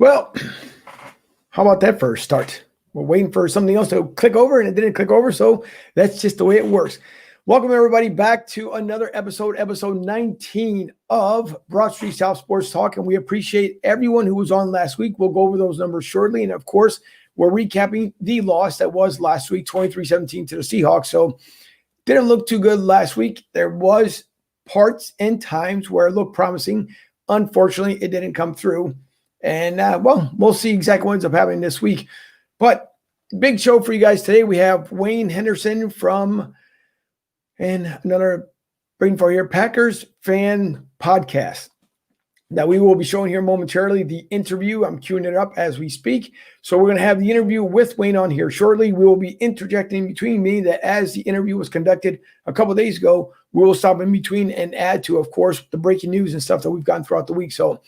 Well, how about that first start? We're waiting for something else to click over, and it didn't click over, so that's just the way it works. Welcome, everybody, back to another episode 19 of Broad Street South Sports Talk, and we appreciate everyone who was on last week. We'll go over those numbers shortly, and of course, we're recapping the loss that was last week, 23-17 to the Seahawks. So didn't look too good last week. There was parts and times where it looked promising. Unfortunately, it didn't come through. And, we'll see exactly what ends up happening this week. But big show for you guys today. We have Wayne Henderson and another bring for your Packers fan podcast. Now, we will be showing here momentarily the interview. I'm queuing it up as we speak. So we're going to have the interview with Wayne on here shortly. We will be interjecting between me that as the interview was conducted a couple of days ago, we will stop in between and add to, of course, the breaking news and stuff that we've gotten throughout the week. So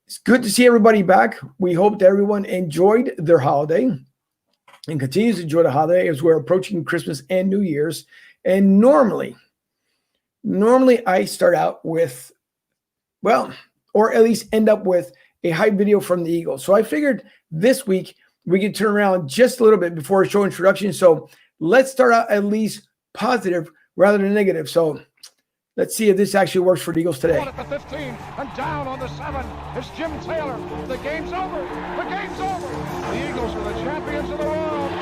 it's good to see everybody back. We hope that everyone enjoyed their holiday and continues to enjoy the holiday as we're approaching Christmas and New Year's. And normally I start out with, or at least end up with a hype video from the Eagles. So I figured this week we could turn around just a little bit before show introduction. So let's start out at least positive rather than negative. So let's see if this actually works for the Eagles today. At the 15 and down on the 7. It's Jim Taylor. The game's over. The game's over. The Eagles are the champions of the world.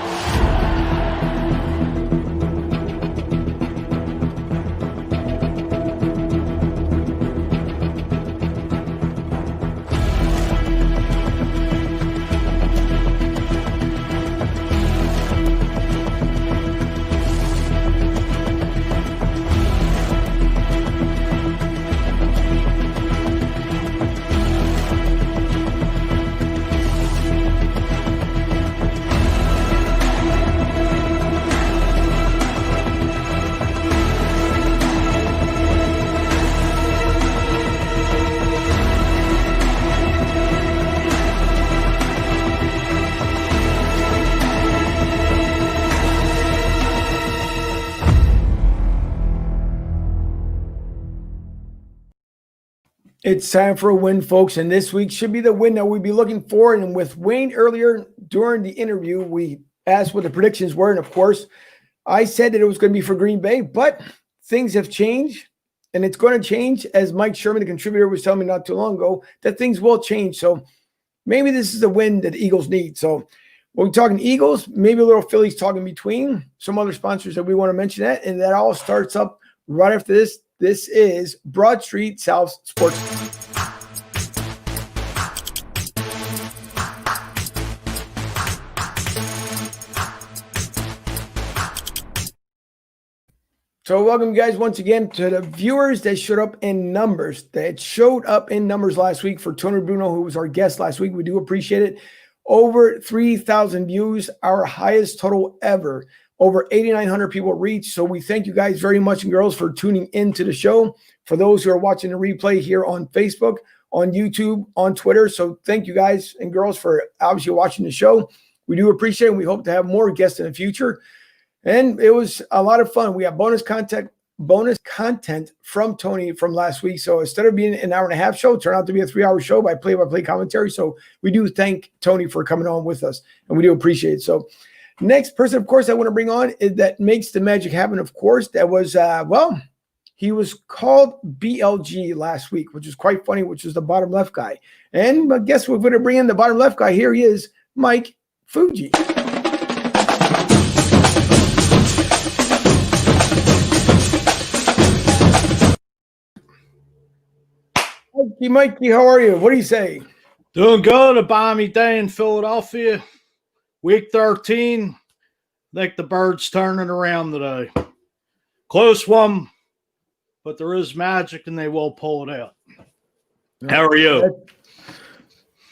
It's time for a win, folks, and this week should be the win that we'll be looking for. And with Wayne earlier during the interview, we asked what the predictions were, and of course, I said that it was going to be for Green Bay, but things have changed, and it's going to change, as Mike Sherman, the contributor, was telling me not too long ago, that things will change. So maybe this is the win that the Eagles need. So we're talking Eagles, maybe a little Phillies talking between, some other sponsors that we want to mention that, and that all starts up right after this. This is Broad Street South Sports. So welcome, guys, once again to the viewers that showed up in numbers. That showed up in numbers last week for Tony Bruno, who was our guest last week. We do appreciate it. Over 3,000 views, our highest total ever. Over 8,900 people reached. So we thank you guys very much, and girls, for tuning into the show. For those who are watching the replay here on Facebook, on YouTube, on Twitter. So thank you guys and girls for obviously watching the show. We do appreciate it, and we hope to have more guests in the future. And it was a lot of fun. We have bonus content from Tony from last week. So instead of being an hour and a half show, it turned out to be a 3-hour show by play-by-play commentary. So we do thank Tony for coming on with us, and we do appreciate it. So next person, of course, I want to bring on is that makes the magic happen, of course. That was, he was called BLG last week, which was quite funny, which was the bottom left guy. And I guess we're going to bring in the bottom left guy. Here he is, Mike Fuji. Mikey, how are you? What do you say? Doing good. A balmy day in Philadelphia. Week 13. I think the Birds turning around today. Close one, but there is magic and they will pull it out. How are you?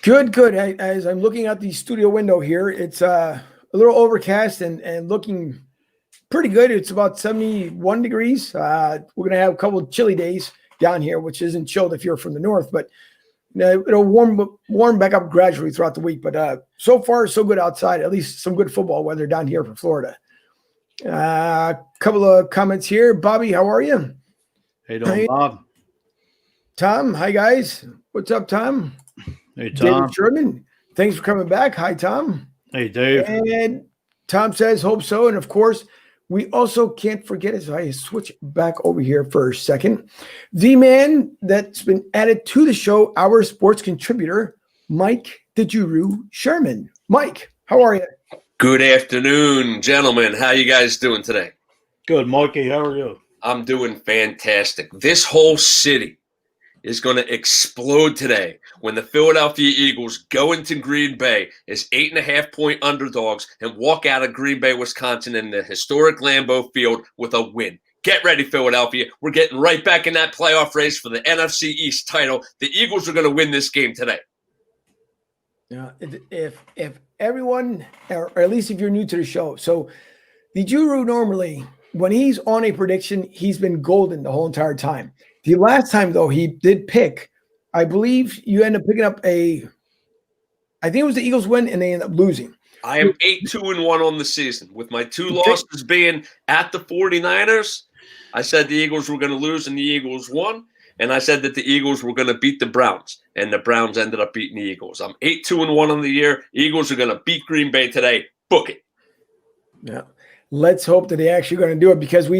Good. As I'm looking out the studio window here, it's a little overcast and looking pretty good. It's about 71 degrees. We're going to have a couple of chilly days down here, which isn't chilled if you're from the north, but it'll warm back up gradually throughout the week. But so far, so good outside. At least some good football weather down here for Florida. A couple of comments here. Bobby, how are you? Hey, doing, Bob? Tom, hi guys. What's up, Tom? Hey, Tom. David Sherman, thanks for coming back. Hi, Tom. Hey, Dave. And Tom says, hope so. And of course, we also can't forget, as I switch back over here for a second, the man that's been added to the show, our sports contributor, Mike the Guru Sherman. Mike, how are you? Good afternoon, gentlemen. How you guys doing today? Good, Mikey. How are you? I'm doing fantastic. This whole city is going to explode today when the Philadelphia Eagles go into Green Bay as 8.5-point underdogs and walk out of Green Bay, Wisconsin in the historic Lambeau Field with a win. Get ready, Philadelphia. We're getting right back in that playoff race for the NFC East title. The Eagles are going to win this game today. Yeah, if everyone, or at least if you're new to the show, so the Guru normally, when he's on a prediction, he's been golden the whole entire time. The last time, though, he did pick, I believe you end up picking up I think it was the Eagles win, and they end up losing. I am 8-2-1 on the season, with my 2 losses being at the 49ers. I said the Eagles were going to lose, and the Eagles won. And I said that the Eagles were going to beat the Browns, and the Browns ended up beating the Eagles. I'm 8-2-1 on the year. Eagles are going to beat Green Bay today. Book it. Yeah. Let's hope that they're actually going to do it, because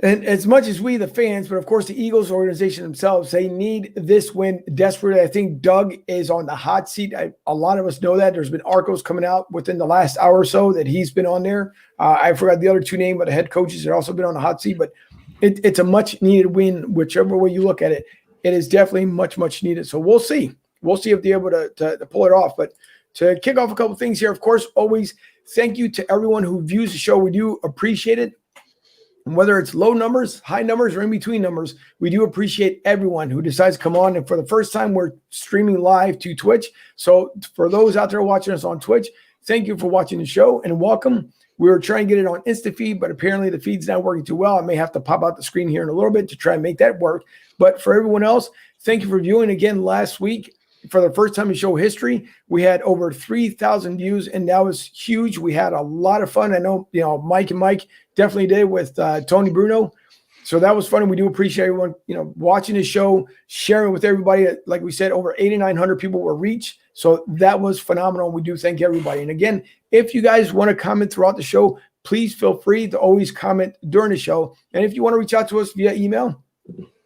and as much as we, the fans, but of course the Eagles organization themselves, they need this win desperately. I think Doug is on the hot seat. A lot of us know that. There's been articles coming out within the last hour or so that he's been on there. I forgot the other 2 names, but the head coaches have also been on the hot seat. But it's a much needed win, whichever way you look at it. It is definitely much, much needed. So we'll see. We'll see if they're able to pull it off. But to kick off a couple things here, of course, always thank you to everyone who views the show. We do appreciate it. And whether it's low numbers, high numbers, or in between numbers, we do appreciate everyone who decides to come on. And for the first time, we're streaming live to Twitch. So for those out there watching us on Twitch, thank you for watching the show and welcome. We were trying to get it on InstaFeed, but apparently the feed's not working too well. I may have to pop out the screen here in a little bit to try and make that work. But for everyone else, thank you for viewing again last week. For the first time in show history, we had over 3,000 views, and that was huge. We had a lot of fun. I know, Mike and Mike definitely did with Tony Bruno. So that was fun, and we do appreciate everyone, watching the show, sharing with everybody. Like we said, over 8,900 people were reached. So that was phenomenal. We do thank everybody. And again, if you guys want to comment throughout the show, please feel free to always comment during the show. And if you want to reach out to us via email,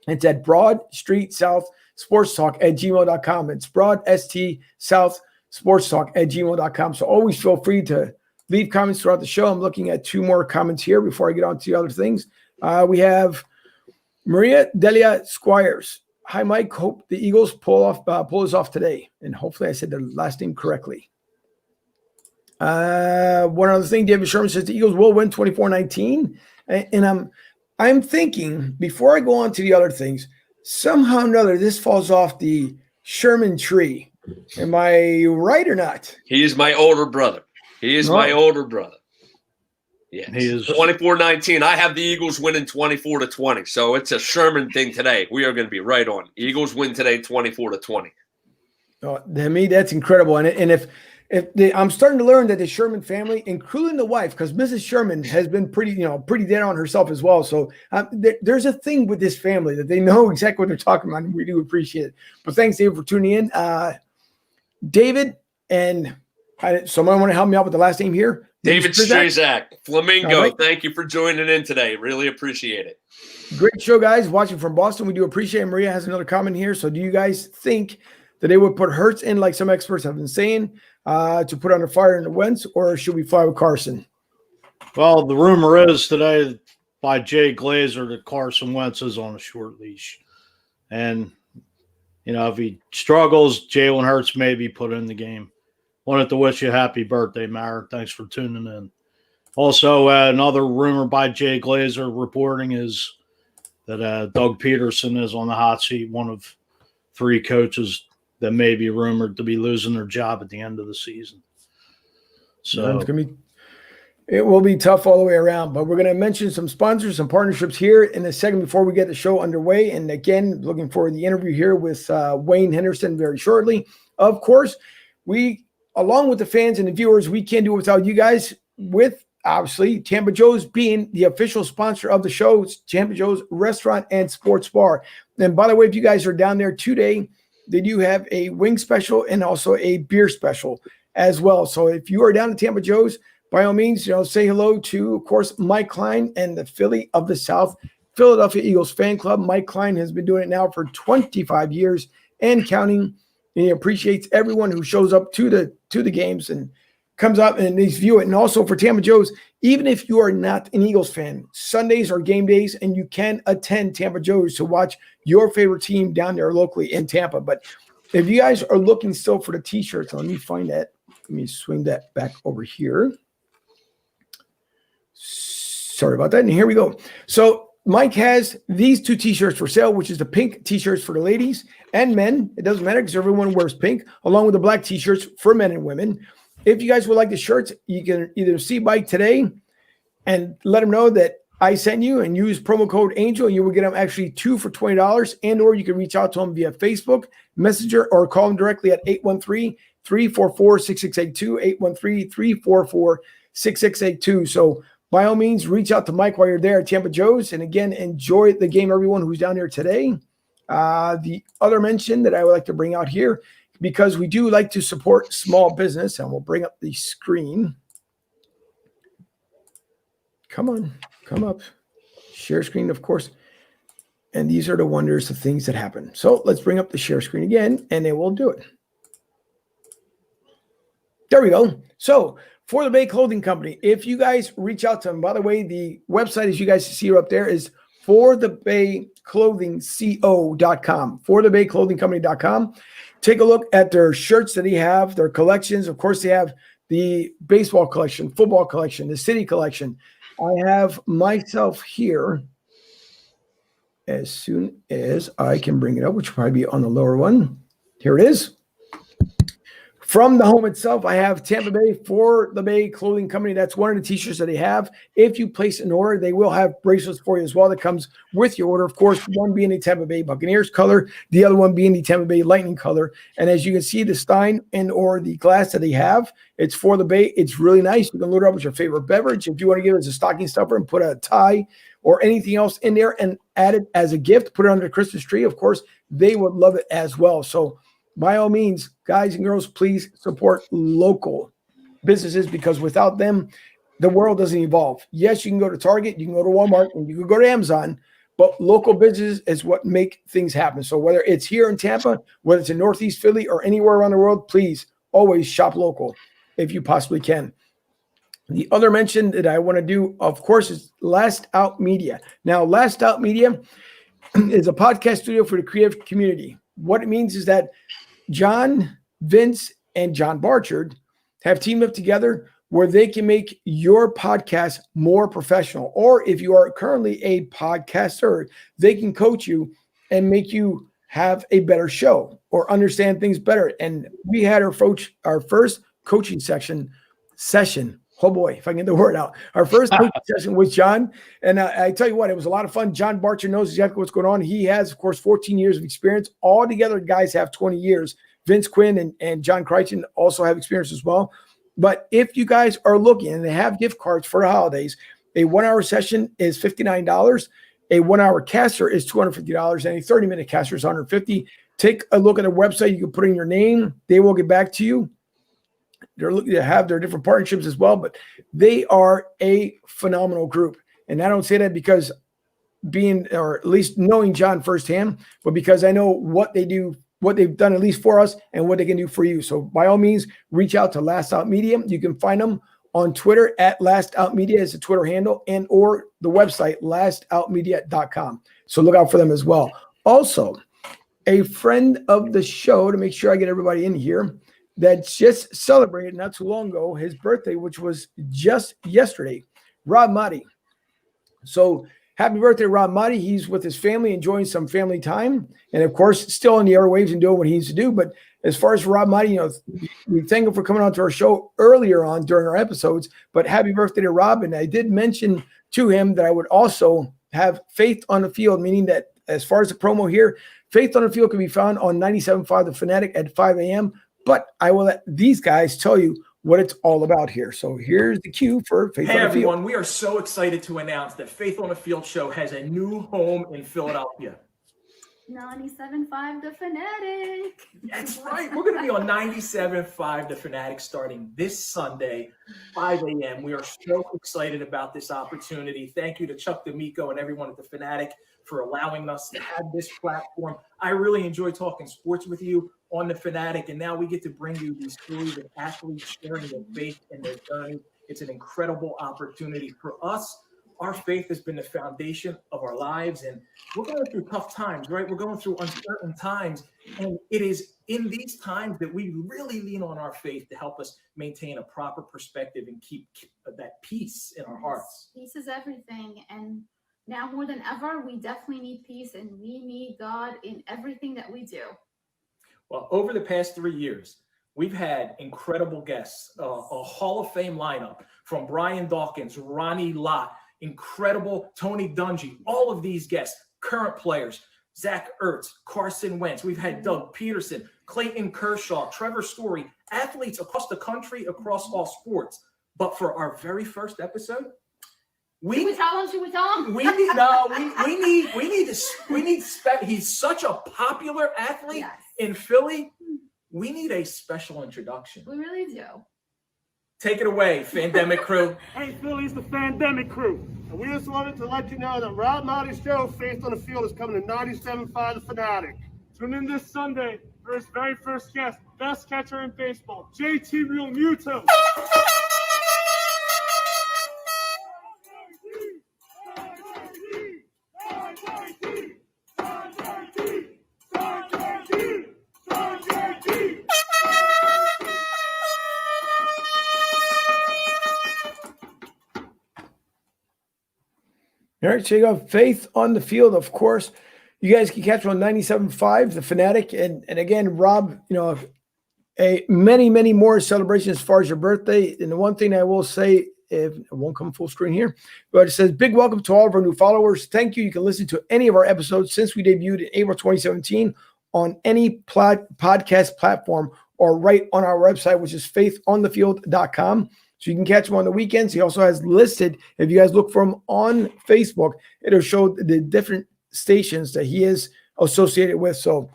it's at broadstreetsouthsportstalk@gmail.com. It's broadstreetsouthsportstalk@gmail.com. So always feel free to leave comments throughout the show. I'm looking at 2 more comments here before I get on to the other things. We have Maria Delia Squires. Hi, Mike. Hope the Eagles pull this off today. And hopefully I said the last name correctly. One other thing, David Sherman says the Eagles will win 24-19. And I'm thinking, before I go on to the other things, somehow or another, this falls off the Sherman tree. Am I right or not? He is my older brother. My older brother. Yes. He is 24-19. I have the Eagles winning 24-20. So it's a Sherman thing today. We are going to be right on. Eagles win today 24-20. To me, that's incredible. And if I'm starting to learn that the Sherman family, including the wife, because Mrs. Sherman has been pretty dead on herself as well. So there's a thing with this family that they know exactly what they're talking about, and we do appreciate it. But thanks, David, for tuning in. David, and someone want to help me out with the last name here? David Strazak, Flamingo. Right. Thank you for joining in today. Really appreciate it. Great show, guys. Watching from Boston, we do appreciate it. Maria has another comment here. So do you guys think that they would put Hurts in, like some experts have been saying, to put under fire in the Wentz, or should we fly with Carson? Well, the rumor is today by Jay Glazer that Carson Wentz is on a short leash. And, if he struggles, Jalen Hurts may be put in the game. Wanted to wish you a happy birthday, Mara. Thanks for tuning in. Also, another rumor by Jay Glazer reporting is that Doug Peterson is on the hot seat, one of 3 coaches that may be rumored to be losing their job at the end of the season. So it will be tough all the way around, but we're going to mention some sponsors, some partnerships here in a second before we get the show underway. And again, looking for the interview here with Wayne Henderson very shortly. Of course, we, along with the fans and the viewers, we can't do it without you guys, with obviously Tampa Joe's being the official sponsor of the show. It's Tampa Joe's Restaurant and Sports Bar. And by the way, if you guys are down there today they do have a wing special and also a beer special as well. So if you are down at Tampa Joe's, by all means, say hello to, of course, Mike Klein and the Philly of the South Philadelphia Eagles fan club. Mike Klein has been doing it now for 25 years and counting. And he appreciates everyone who shows up to the games and comes up and they view it. And also for Tampa Joe's, even if you are not an Eagles fan, Sundays are game days and you can attend Tampa Joe's to watch your favorite team down there locally in Tampa. But if you guys are looking still for the t-shirts, let me find that. Let me swing that back over here. Sorry about that. And here we go. So Mike has these two t-shirts for sale, which is the pink t-shirts for the ladies and men. It doesn't matter because everyone wears pink, along with the black t-shirts for men and women. If you guys would like the shirts, you can either see Mike today and let him know that I sent you and use promo code ANGEL. You will get them actually 2 for $20, and or you can reach out to him via Facebook Messenger or call him directly at 813-344-6682, 813-344-6682. So by all means, reach out to Mike while you're there at Tampa Joe's. And again, enjoy the game, everyone who's down there today. The other mention that I would like to bring out here, because we do like to support small business, and we'll bring up the screen. Come on, come up. Share screen, of course. And these are the wonders of things that happen. So let's bring up the share screen again, and then we'll do it. There we go. So For the Bay Clothing Company, if you guys reach out to them, by the way, the website, as you guys see up there, is forthebayclothingco.com, forthebayclothingcompany.com. Take a look at their shirts that they have, their collections. Of course, they have the baseball collection, football collection, the city collection. I have myself here, as soon as I can bring it up, which will probably be on the lower one. Here it is. From the home itself, I have Tampa Bay For the Bay Clothing Company. That's one of the t-shirts that they have. If you place an order, they will have bracelets for you as well that comes with your order. Of course, one being the Tampa Bay Buccaneers color, the other one being the Tampa Bay Lightning color. And as you can see, the stein and or the glass that they have, it's For the Bay. It's really nice. You can load it up with your favorite beverage. If you want to give it as a stocking stuffer and put a tie or anything else in there and add it as a gift, put it under the Christmas tree, of course, they would love it as well. So by all means, guys and girls, please support local businesses, because without them, the world doesn't evolve. Yes, you can go to Target, you can go to Walmart, and you can go to Amazon, but local businesses is what make things happen. So whether it's here in Tampa, whether it's in Northeast Philly or anywhere around the world, please always shop local if you possibly can. The other mention that I want to do, of course, is Last Out Media. Now, Last Out Media is a podcast studio for the creative community. What it means is that John, Vince, and John Barchard have teamed up together where they can make your podcast more professional. Or if you are currently a podcaster, they can coach you and make you have a better show or understand things better. And we had our first coaching session. Oh boy, if I can get the word out. Our first coaching session with John. And I tell you what, it was a lot of fun. John Barcher knows exactly what's going on. He has, of course, 14 years of experience. All together, guys have 20 years. Vince Quinn and John Crichton also have experience as well. But if you guys are looking and they have gift cards for the holidays, a 1-hour session is $59. A 1-hour caster is $250. And a 30-minute caster is $150. Take a look at their website. You can put in your name. They will get back to you. They're looking to have their different partnerships as well, but they are a phenomenal group. And I don't say that because being, or at least knowing John firsthand, but because I know what they do, what they've done at least for us and what they can do for you. So by all means, reach out to Last Out Media. You can find them on Twitter at Last Out Media is the Twitter handle, and or the website lastoutmedia.com. So look out for them as well. Also, a friend of the show, to make sure I get everybody in here, that just celebrated not too long ago his birthday, which was just yesterday, Rob Motti. So happy birthday, Rob Motti. He's with his family, enjoying some family time. And of course, still in the airwaves and doing what he needs to do. But as far as Rob Motti, we thank him for coming on to our show earlier on during our episodes. But happy birthday to Rob. And I did mention to him that I would also have Faith on the Field, meaning that as far as the promo here, Faith on the Field can be found on 97.5 The Fanatic at 5 a.m. But I will let these guys tell you what it's all about here. So here's the cue for Faith on the Field. Hey everyone, we are so excited to announce that Faith on the Field show has a new home in Philadelphia. 97.5 The Fanatic. That's right. We're going to be on 97.5 The Fanatic starting this Sunday, 5 a.m. We are so excited about this opportunity. Thank you to Chuck D'Amico and everyone at The Fanatic for allowing us to have this platform. I really enjoy talking sports with you on The Fanatic, and now we get to bring you these stories of athletes sharing their faith and their journey. It's an incredible opportunity for us. Our faith has been the foundation of our lives, and we're going through tough times, right? We're going through uncertain times, and it is in these times that we really lean on our faith to help us maintain a proper perspective and keep that peace in our hearts. Peace is everything, and now more than ever, we definitely need peace, and we need God in everything that we do. Well, over the past 3 years, we've had incredible guests, a Hall of Fame lineup from Brian Dawkins, Ronnie Lott, incredible Tony Dungy, all of these guests, current players, Zach Ertz, Carson Wentz. We've had Doug Peterson, Clayton Kershaw, Trevor Story, athletes across the country, across all sports. But for our very first episode, Should we tell him? He's such a popular athlete Yes. in Philly. We need a special introduction. We really do. Take it away, Fandemic crew. Hey, Philly, it's the Fandemic crew. And we just wanted to let you know that Rob Marty's show, Faith on the Field, is coming to 97.5 The Fanatic. Tune in this Sunday for his very first guest, best catcher in baseball, JT Realmuto. All right, so you got Faith on the Field, of course. You guys can catch him on 97.5, The Fanatic. And again, Rob, many more celebrations as far as your birthday. And the one thing I will say, if it won't come full screen here, but it says, big welcome to all of our new followers. Thank you. You can listen to any of our episodes since we debuted in April 2017 on any podcast platform or right on our website, which is faithonthefield.com. So you can catch him on the weekends. He also has listed, if you guys look for him on Facebook, it'll show the different stations that he is associated with. So,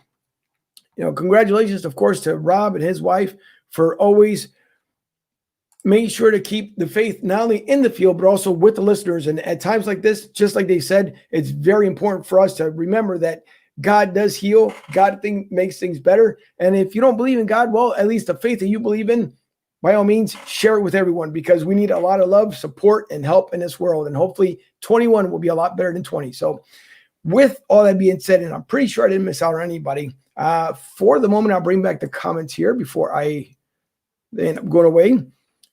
congratulations, of course, to Rob and his wife for always making sure to keep the faith not only in the field, but also with the listeners. And at times like this, just like they said, it's very important for us to remember that God does heal. God makes things better. And if you don't believe in God, well, at least the faith that you believe in, by all means, share it with everyone because we need a lot of love, support, and help in this world. And hopefully 21 will be a lot better than 20. So with all that being said, and I'm pretty sure I didn't miss out on anybody, for the moment, I'll bring back the comments here before I end up going away.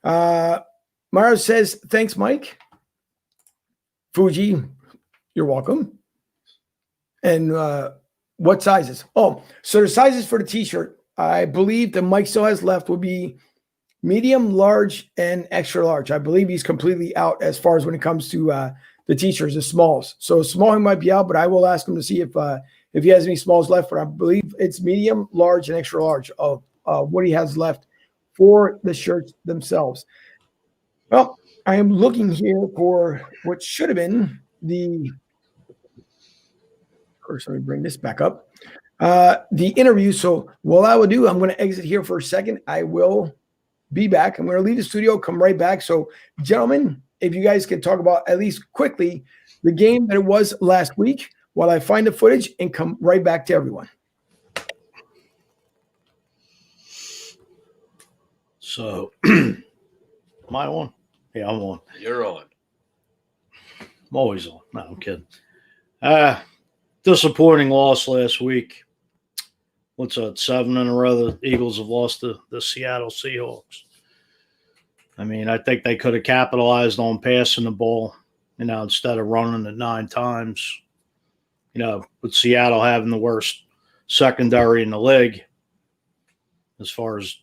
Mara says, thanks, Mike. Fuji, you're welcome. And what sizes? Oh, so the sizes for the t-shirt, I believe that Mike still has left will be medium, large, and extra large. I believe he's completely out as far as when it comes to the t-shirts, the smalls. So small he might be out, but I will ask him to see if he has any smalls left. But I believe it's medium, large, and extra large of what he has left for the shirts themselves. Well, I am looking here for what should have been the. First, let me bring this back up. The interview. So what I will do, I'm going to exit here for a second. I will be back. I'm going to leave the studio, come right back. So, gentlemen, if you guys can talk about at least quickly the game that it was last week while I find the footage and come right back to everyone. So, am I on? Yeah, I'm on. You're on. I'm always on. No, I'm kidding. Disappointing loss last week. What's that? 7 in a row the Eagles have lost to the Seattle Seahawks. I mean, I think they could have capitalized on passing the ball, instead of running it 9 times. With Seattle having the worst secondary in the league as far as,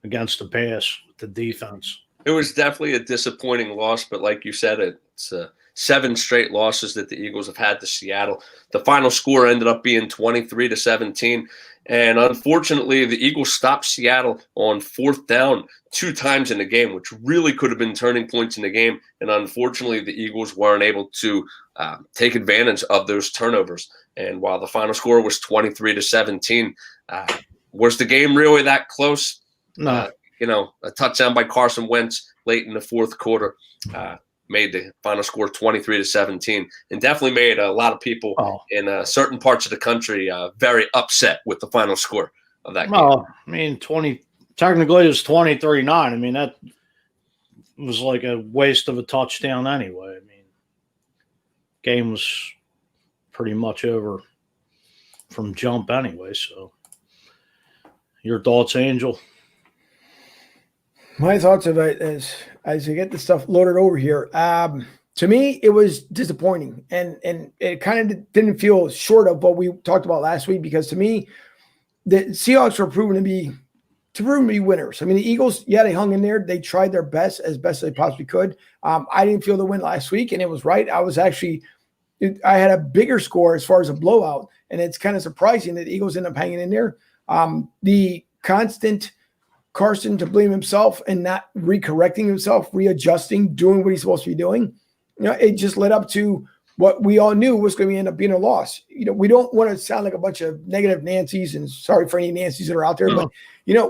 against the pass with the defense. It was definitely a disappointing loss, but like you said, it's 7 straight losses that the Eagles have had to Seattle. The final score ended up being 23-17. And unfortunately, the Eagles stopped Seattle on 4th down 2 times in the game, which really could have been turning points in the game. And unfortunately, the Eagles weren't able to take advantage of those turnovers. And while the final score was 23-17, was the game really that close? No. A touchdown by Carson Wentz late in the 4th quarter made the final score 23-17, and definitely made a lot of people in certain parts of the country very upset with the final score of that game. Well, I mean, technically it was 23-9. I mean, that was like a waste of a touchdown anyway. I mean, game was pretty much over from jump anyway. So, your thoughts, Angel? My thoughts of it as I get the stuff loaded over here. To me, it was disappointing, and it kind of didn't feel short of what we talked about last week, because to me, the Seahawks were proven to be winners. I mean, the Eagles, yeah, they hung in there. They tried their best as they possibly could. I didn't feel the win last week, and it was right. I had a bigger score as far as a blowout, and it's kind of surprising that the Eagles end up hanging in there. The constant Carson to blame himself and not recorrecting himself, readjusting, doing what he's supposed to be doing. It just led up to what we all knew was going to end up being a loss. We don't want to sound like a bunch of negative Nancy's, and sorry for any Nancy's that are out there, but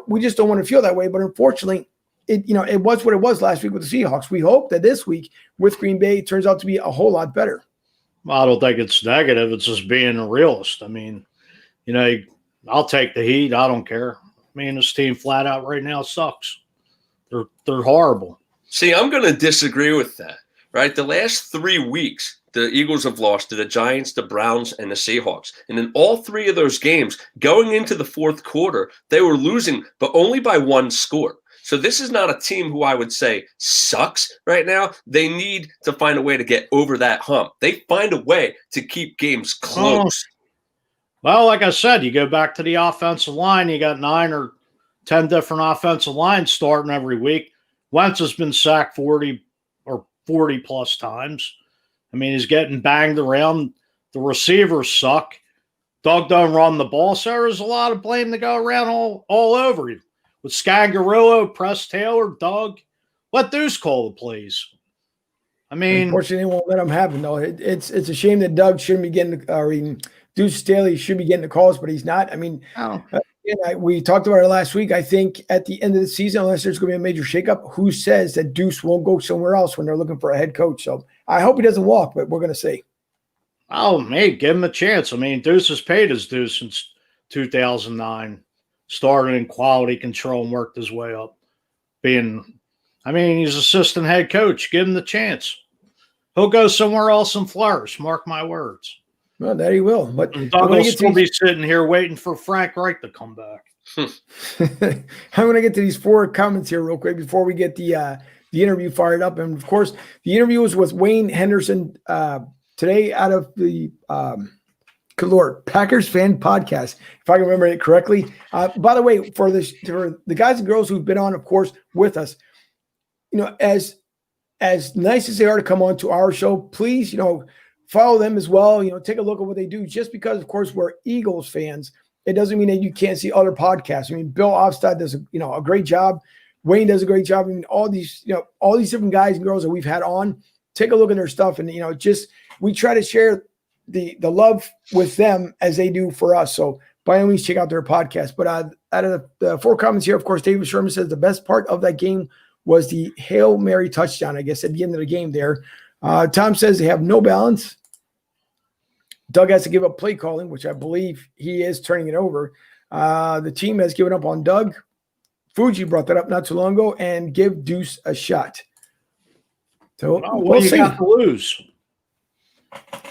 we just don't want to feel that way. But unfortunately, it was what it was last week with the Seahawks. We hope that this week with Green Bay, it turns out to be a whole lot better. Well, I don't think it's negative. It's just being a realist. I mean, I'll take the heat. I don't care. I mean, this team flat out right now sucks. They're horrible. See, I'm going to disagree with that, right? The last 3 weeks, the Eagles have lost to the Giants, the Browns, and the Seahawks. And in all 3 of those games, going into the 4th quarter, they were losing, but only by 1 score. So this is not a team who I would say sucks right now. They need to find a way to get over that hump. They find a way to keep games close. Well, like I said, you go back to the offensive line, you got 9 or 10 different offensive lines starting every week. Wentz has been sacked 40 plus times. I mean, he's getting banged around. The receivers suck. Doug don't run the ball, so there's a lot of blame to go around all over you. With Scangarillo, Press Taylor, Doug, let Deuce call the plays. I mean, unfortunately, they won't let him happen, though. It's a shame that Doug shouldn't be getting Deuce Staley should be getting the calls, but he's not. I mean, we talked about it last week. I think at the end of the season, unless there's going to be a major shakeup, who says that Deuce won't go somewhere else when they're looking for a head coach? So I hope he doesn't walk, but we're going to see. Oh, man, give him a chance. I mean, Deuce has paid his dues since 2009, started in quality control and worked his way up. He's assistant head coach. Give him the chance. He'll go somewhere else and flourish. Mark my words. Well, that he will. But Doug will still be sitting here waiting for Frank Reich to come back. I'm going to get to these 4 comments here real quick before we get the interview fired up. And, of course, the interview was with Wayne Henderson today out of the Packers Fan Podcast, if I can remember it correctly. By the way, for the guys and girls who've been on, of course, with us, as nice as they are to come on to our show, please, follow them as well. Take a look at what they do. Just because, of course, we're Eagles fans, it doesn't mean that you can't see other podcasts. I mean, Bill Ofstad does a great job. Wayne does a great job. I mean, all these different guys and girls that we've had on, take a look at their stuff, and we try to share the love with them as they do for us. So by all means, check out their podcast. But out of the 4 comments here, of course, David Sherman says the best part of that game was the Hail Mary touchdown, I guess, at the end of the game there. Tom says they have no balance. Doug has to give up play calling, which I believe he is turning it over. The team has given up on Doug. Fuji brought that up not too long ago, and give Deuce a shot. So what do you got to lose?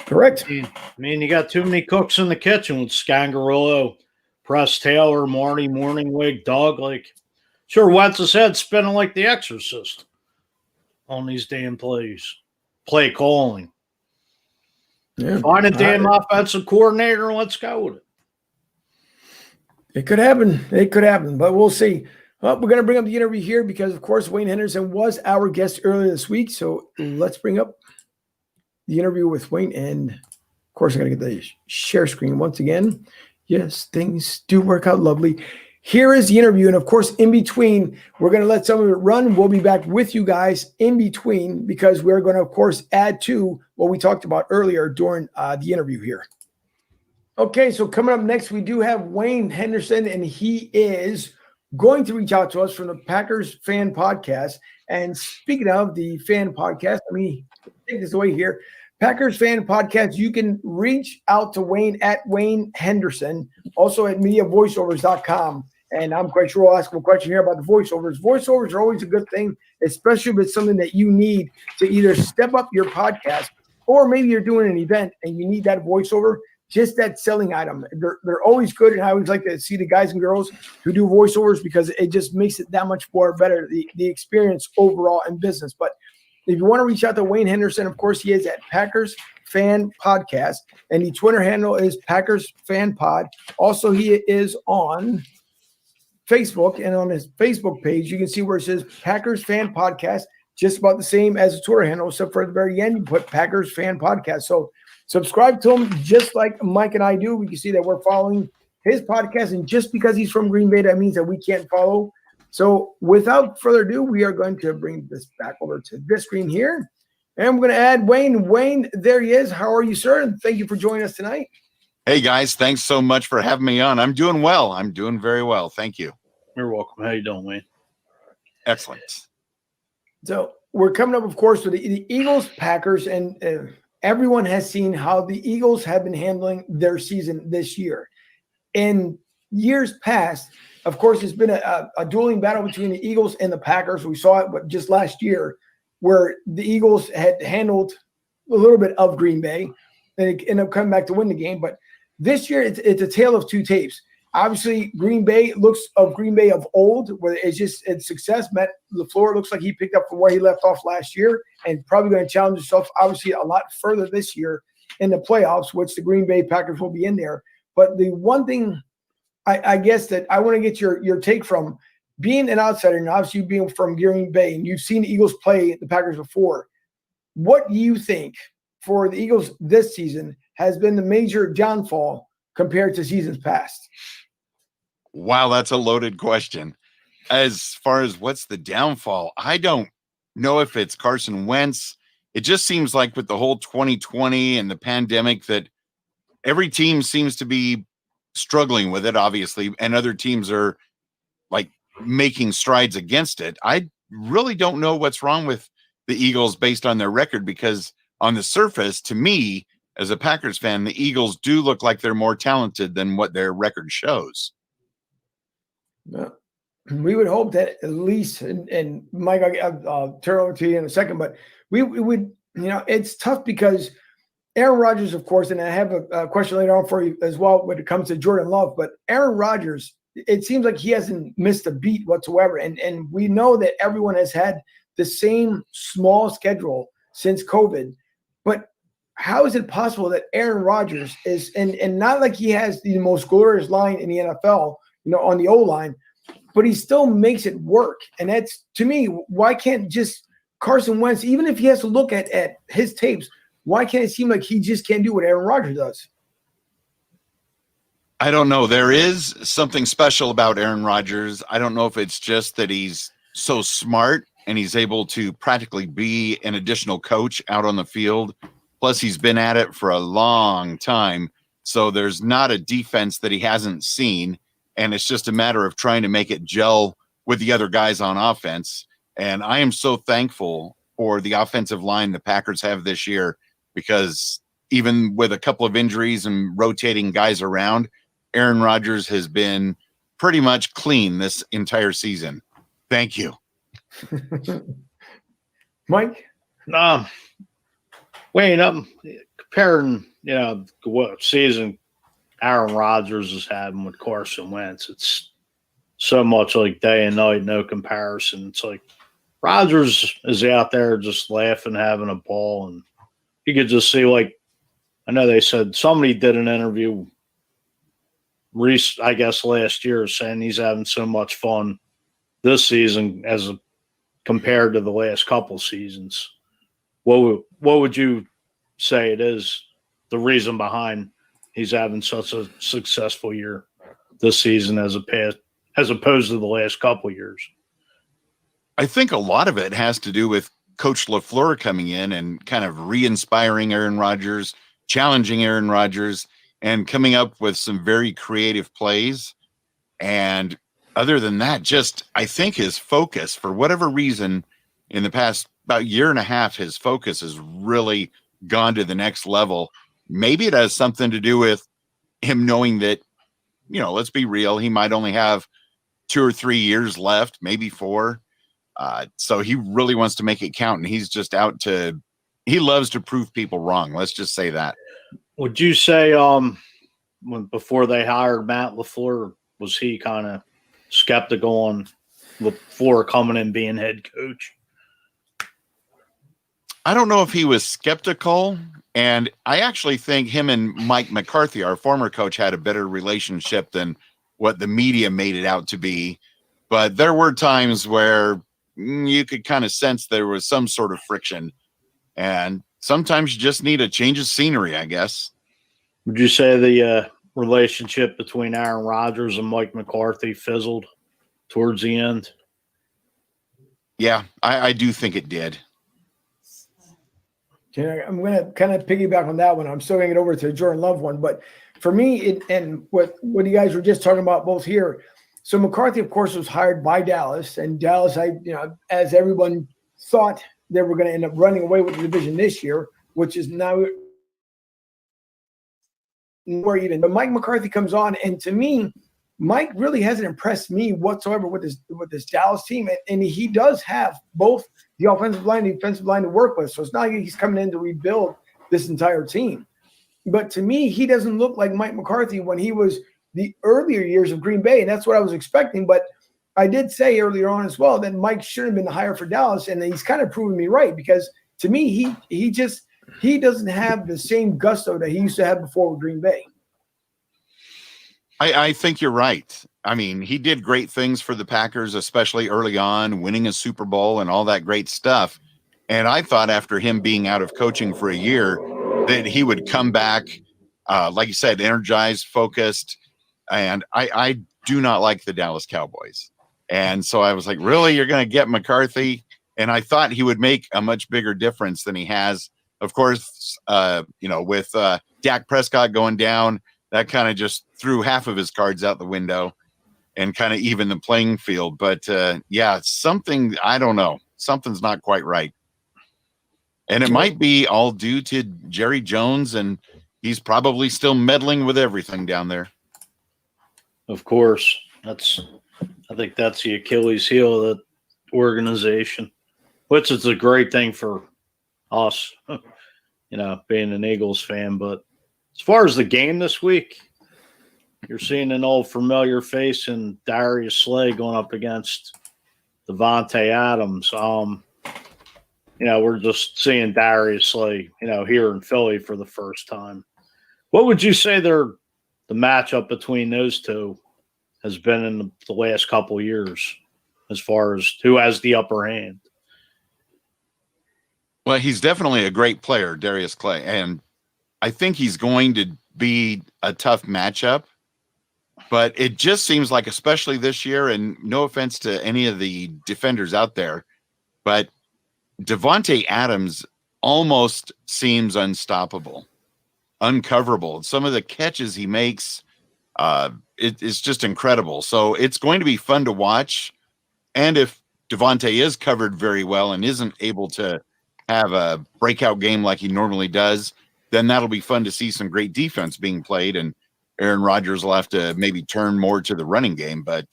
Correct. I mean, you got too many cooks in the kitchen with Scangarillo, Press Taylor, Marty Morningwig, Doug. Sure, Wentz's head spinning like the Exorcist on these damn plays. Play calling. Yeah. Find a damn offensive coordinator and let's go with it. It could happen. It could happen, but we'll see. Well, we're going to bring up the interview here because, of course, Wayne Henderson was our guest earlier this week. So let's bring up the interview with Wayne. And, of course, I'm going to get the share screen once again. Yes, things do work out lovely. Here is the interview. And of course, in between, we're going to let some of it run. We'll be back with you guys in between because we're going to, of course, add to what we talked about earlier during the interview here. Okay, so coming up next, we do have Wayne Henderson, and he is going to reach out to us from the Packers Fan Podcast. And speaking of the fan podcast, let me take this away here. Packers Fan Podcast, you can reach out to Wayne at Wayne Henderson, also at mediavoiceovers.com. And I'm quite sure we'll ask him a question here about the voiceovers. Voiceovers are always a good thing, especially if it's something that you need to either step up your podcast or maybe you're doing an event and you need that voiceover, just that selling item. They're always good, and I always like to see the guys and girls who do voiceovers because it just makes it that much more better, the experience overall in business. But if you want to reach out to Wayne Henderson, of course, he is at Packers Fan Podcast, and the Twitter handle is Packers Fan Pod. Also, he is on Facebook, and on his Facebook page, you can see where it says Packers Fan Podcast, just about the same as the Twitter handle, except for at the very end, you put Packers Fan Podcast. So subscribe to him just like Mike and I do. We can see that we're following his podcast, and just because he's from Green Bay, that means that we can't follow. So without further ado, we are going to bring this back over to this screen here. And we're going to add Wayne. Wayne, there he is. How are you, sir? And thank you for joining us tonight. Hey, guys. Thanks so much for having me on. I'm doing well. I'm doing very well. Thank you. You're welcome. How you doing, Wayne? Excellent. So we're coming up, of course, with the Eagles, Packers, and everyone has seen how the Eagles have been handling their season this year. In years past, of course, it's been a dueling battle between the Eagles and the Packers. We saw it just last year where the Eagles had handled a little bit of Green Bay and it ended up coming back to win the game. But this year, it's a tale of two tapes. Obviously, Green Bay looks of Green Bay of old, where it's success. Matt LaFleur looks like he picked up from where he left off last year and probably going to challenge himself, obviously, a lot further this year in the playoffs, which the Green Bay Packers will be in there. But the one thing I guess that I want to get your take from, being an outsider and obviously being from Green Bay, and you've seen the Eagles play the Packers before, what do you think for the Eagles this season has been the major downfall compared to seasons past? Wow, that's a loaded question. As far as what's the downfall, I don't know if it's Carson Wentz. It just seems like with the whole 2020 and the pandemic that every team seems to be struggling with it, obviously, and other teams are like making strides against it. I really don't know what's wrong with the Eagles based on their record, because on the surface, to me, as a Packers fan, the Eagles do look like they're more talented than what their record shows. Well, we would hope that at least, and Mike, I'll turn over to you in a second, but we would, it's tough because Aaron Rodgers, of course, and I have a question later on for you as well when it comes to Jordan Love, but Aaron Rodgers, it seems like he hasn't missed a beat whatsoever. And we know that everyone has had the same small schedule since COVID, but how is it possible that Aaron Rodgers is, and not like he has the most glorious line in the NFL, on the O-line, but he still makes it work. And that's, to me, why can't just Carson Wentz, even if he has to look at his tapes, why can't it seem like he just can't do what Aaron Rodgers does? I don't know. There is something special about Aaron Rodgers. I don't know if it's just that he's so smart and he's able to practically be an additional coach out on the field. Plus, he's been at it for a long time. So there's not a defense that he hasn't seen. And it's just a matter of trying to make it gel with the other guys on offense. And I am so thankful for the offensive line the Packers have this year, because even with a couple of injuries and rotating guys around, Aaron Rodgers has been pretty much clean this entire season. Thank you. Mike? Wayne, comparing, what season Aaron Rodgers is having with Carson Wentz, it's so much like day and night, no comparison. It's like Rodgers is out there just laughing, having a ball, and you could just see, like, I know they said somebody did an interview, I guess last year, saying he's having so much fun this season compared to the last couple seasons. What would you say it is, the reason behind he's having such a successful year this season as opposed to the last couple of years. I think a lot of it has to do with Coach LaFleur coming in and kind of re-inspiring Aaron Rodgers, challenging Aaron Rodgers, and coming up with some very creative plays. And other than that, just I think his focus, for whatever reason, in the past about year and a half, his focus has really gone to the next level. Maybe it has something to do with him knowing that, let's be real, he might only have 2 or 3 years left, maybe 4. So he really wants to make it count, and he's just he loves to prove people wrong. Let's just say that. Would you say before they hired Matt LaFleur, was he kind of skeptical on LaFleur coming and being head coach? I don't know if he was skeptical, and I actually think him and Mike McCarthy, our former coach, had a better relationship than what the media made it out to be. But there were times where you could kind of sense there was some sort of friction, and sometimes you just need a change of scenery, I guess. Would you say the relationship between Aaron Rodgers and Mike McCarthy fizzled towards the end? Yeah, I do think it did. I'm going to kind of piggyback on that one. I'm still going to get over to the Jordan Love one, but for me, and what you guys were just talking about both here. So McCarthy, of course, was hired by Dallas, and Dallas, as everyone thought they were going to end up running away with the division this year, which is now more even. But Mike McCarthy comes on, and to me, Mike really hasn't impressed me whatsoever with this Dallas team, and he does have both the offensive line and defensive line to work with. So it's not like he's coming in to rebuild this entire team. But to me, he doesn't look like Mike McCarthy when he was the earlier years of Green Bay, and that's what I was expecting. But I did say earlier on as well that Mike should have been the hire for Dallas, and he's kind of proven me right, because to me, he doesn't have the same gusto that he used to have before with Green Bay. I think you're right. I mean, he did great things for the Packers, especially early on, winning a Super Bowl and all that great stuff. And I thought after him being out of coaching for a year that he would come back, like you said, energized, focused. And I do not like the Dallas Cowboys. And so I was like, really, you're going to get McCarthy? And I thought he would make a much bigger difference than he has. Of course, with Dak Prescott going down, that kind of just threw half of his cards out the window and kind of evened the playing field. But something, I don't know, something's not quite right. And it might be all due to Jerry Jones, and he's probably still meddling with everything down there. Of course. I think that's the Achilles heel of the organization, which is a great thing for us, being an Eagles fan. But as far as the game this week, you're seeing an old familiar face in Darius Slay going up against Davante Adams. We're just seeing Darius Slay, here in Philly for the first time. What would you say the matchup between those two has been in the last couple of years as far as who has the upper hand? Well, he's definitely a great player, Darius Slay, and I think he's going to be a tough matchup. But it just seems like, especially this year, and no offense to any of the defenders out there, but Davante Adams almost seems unstoppable, uncoverable. Some of the catches he makes, it's just incredible. So it's going to be fun to watch. And if Davante is covered very well and isn't able to have a breakout game like he normally does, then that'll be fun to see some great defense being played, and Aaron Rodgers will have to maybe turn more to the running game. But